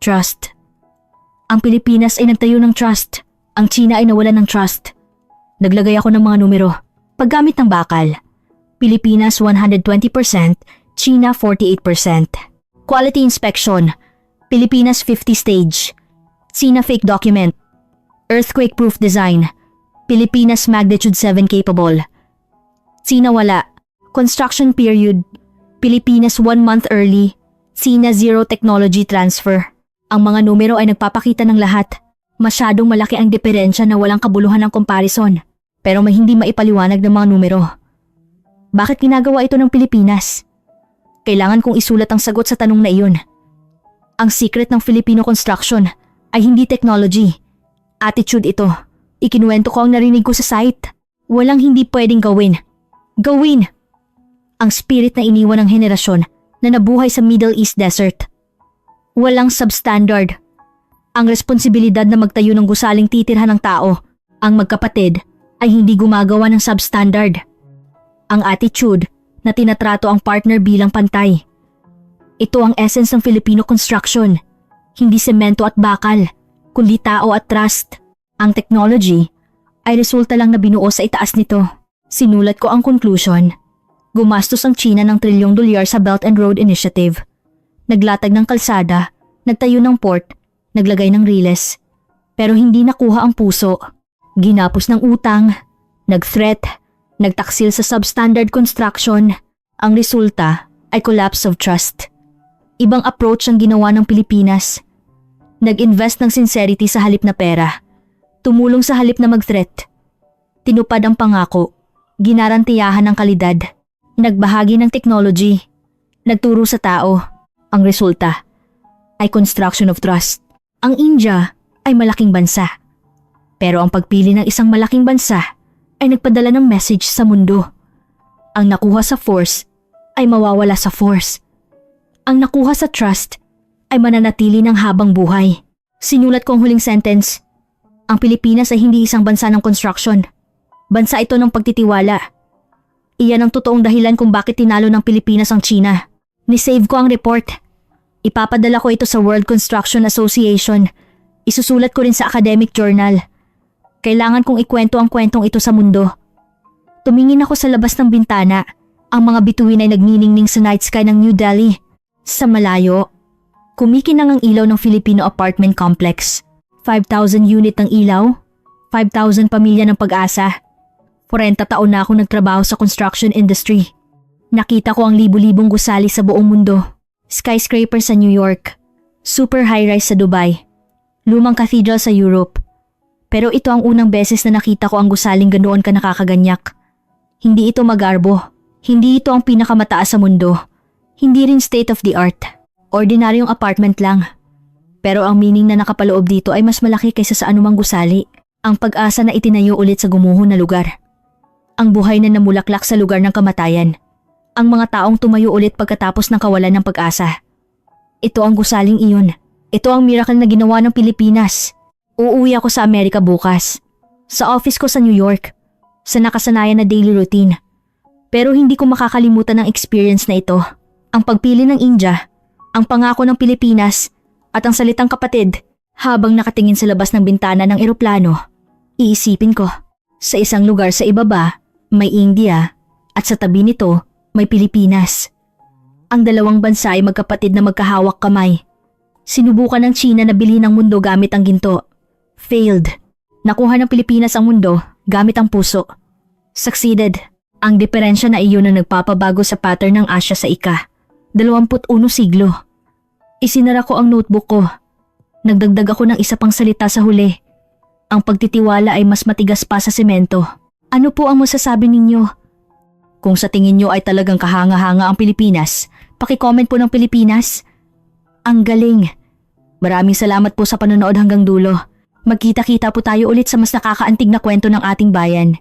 Trust. Ang Pilipinas ay nagtayo ng trust. Ang China ay nawalan ng trust. Naglagay ako ng mga numero. Paggamit ng bakal. Pilipinas 120%, China 48%. Quality inspection. Pilipinas 50 stage. China fake document. Earthquake proof design. Pilipinas magnitude 7 capable. China wala. Construction period. Pilipinas 1 month early. China zero technology transfer. Ang mga numero ay nagpapakita ng lahat. Masyadong malaki ang diferensya na walang kabuluhan ng comparison. Pero may hindi maipaliwanag ng mga numero. Bakit ginagawa ito ng Pilipinas? Kailangan kong isulat ang sagot sa tanong na iyon. Ang secret ng Filipino construction ay hindi technology. Attitude ito. Ikinuwento ko ang narinig ko sa site. Walang hindi pwedeng gawin. Gawin! Ang spirit na iniwan ng henerasyon na nabuhay sa Middle East desert. Walang substandard. Ang responsibilidad na magtayo ng gusaling titirhan ng tao, ang magkapatid, ay hindi gumagawa ng substandard. Ang attitude na tinatrato ang partner bilang pantay. Ito ang essence ng Filipino construction. Hindi semento at bakal, kundi tao at trust. Ang technology ay resulta lang na binuo sa itaas nito. Sinulat ko ang conclusion. Gumastos ang China ng $1 trillion sa Belt and Road Initiative. Naglatag ng kalsada, nagtayo ng port, naglagay ng riles. Pero hindi nakuha ang puso. Ginapos ng utang, nag-threat, nagtaksil sa substandard construction. Ang resulta ay collapse of trust. Ibang approach ang ginawa ng Pilipinas. Nag-invest ng sincerity sa halip na pera. Tumulong sa halip na mag-threat. Tinupad ang pangako. Ginarantiyahan ng kalidad. Nagbahagi ng technology. Nagturo sa tao. Ang resulta ay construction of trust. Ang India ay malaking bansa. Pero ang pagpili ng isang malaking bansa ay nagpadala ng message sa mundo. Ang nakuha sa force ay mawawala sa force. Ang nakuha sa trust ay mananatili ng habang buhay. Sinulat ko ang huling sentence. Ang Pilipinas ay hindi isang bansa ng construction. Bansa ito ng pagtitiwala. Iyan ang totoong dahilan kung bakit tinalo ng Pilipinas ang China. Nisave ko ang report. Ipapadala ko ito sa World Construction Association. Isusulat ko rin sa academic journal. Kailangan kong ikwento ang kwentong ito sa mundo. Tumingin ako sa labas ng bintana. Ang mga bituin ay nagniningning sa night sky ng New Delhi. Sa malayo, kumikinang ang ilaw ng Filipino apartment complex. 5,000 unit ng ilaw, 5,000 pamilya ng pag-asa. 40 taon na ako nagtrabaho sa construction industry. Nakita ko ang libu-libong gusali sa buong mundo. Skyscraper sa New York, super high-rise sa Dubai, lumang cathedral sa Europe. Pero ito ang unang beses na nakita ko ang gusaling ganoon ka nakakaganyak. Hindi ito magarbo, hindi ito ang pinakamataas sa mundo, hindi rin state of the art. Ordinaryong apartment lang. Pero ang meaning na nakapaloob dito ay mas malaki kaysa sa anumang gusali. Ang pag-asa na itinayo ulit sa gumuho na lugar. Ang buhay na namulaklak sa lugar ng kamatayan. Ang mga taong tumayo ulit pagkatapos ng kawalan ng pag-asa. Ito ang gusaling iyon. Ito ang miracle na ginawa ng Pilipinas. Uuwi ako sa Amerika bukas. Sa office ko sa New York. Sa nakasanayan na daily routine. Pero hindi ko makakalimutan ang experience na ito. Ang pagpili ng India, ang pangako ng Pilipinas, at ang salitang kapatid Habang nakatingin sa labas ng bintana ng eroplano, iisipin ko, sa isang lugar sa ibaba, may India at sa tabi nito, may Pilipinas. Ang dalawang bansa ay magkapatid na magkahawak kamay. Sinubukan ng China na bilhin ang mundo gamit ang ginto. Failed. Nakuha ng Pilipinas ang mundo gamit ang puso. Succeeded. Ang diferensya na iyon ang nagpapabago sa pattern ng Asya sa ika-21 siglo. Isinara ko ang notebook ko. Nagdagdag ako ng isa pang salita sa huli. Ang pagtitiwala ay mas matigas pa sa semento. Ano po ang masasabi ninyo? Kung sa tingin nyo ay talagang kahanga-hanga ang Pilipinas, paki-comment po ng Pilipinas. Ang galing. Maraming salamat po sa panonood hanggang dulo. Magkita-kita po tayo ulit sa mas nakakaantig na kwento ng ating bayan.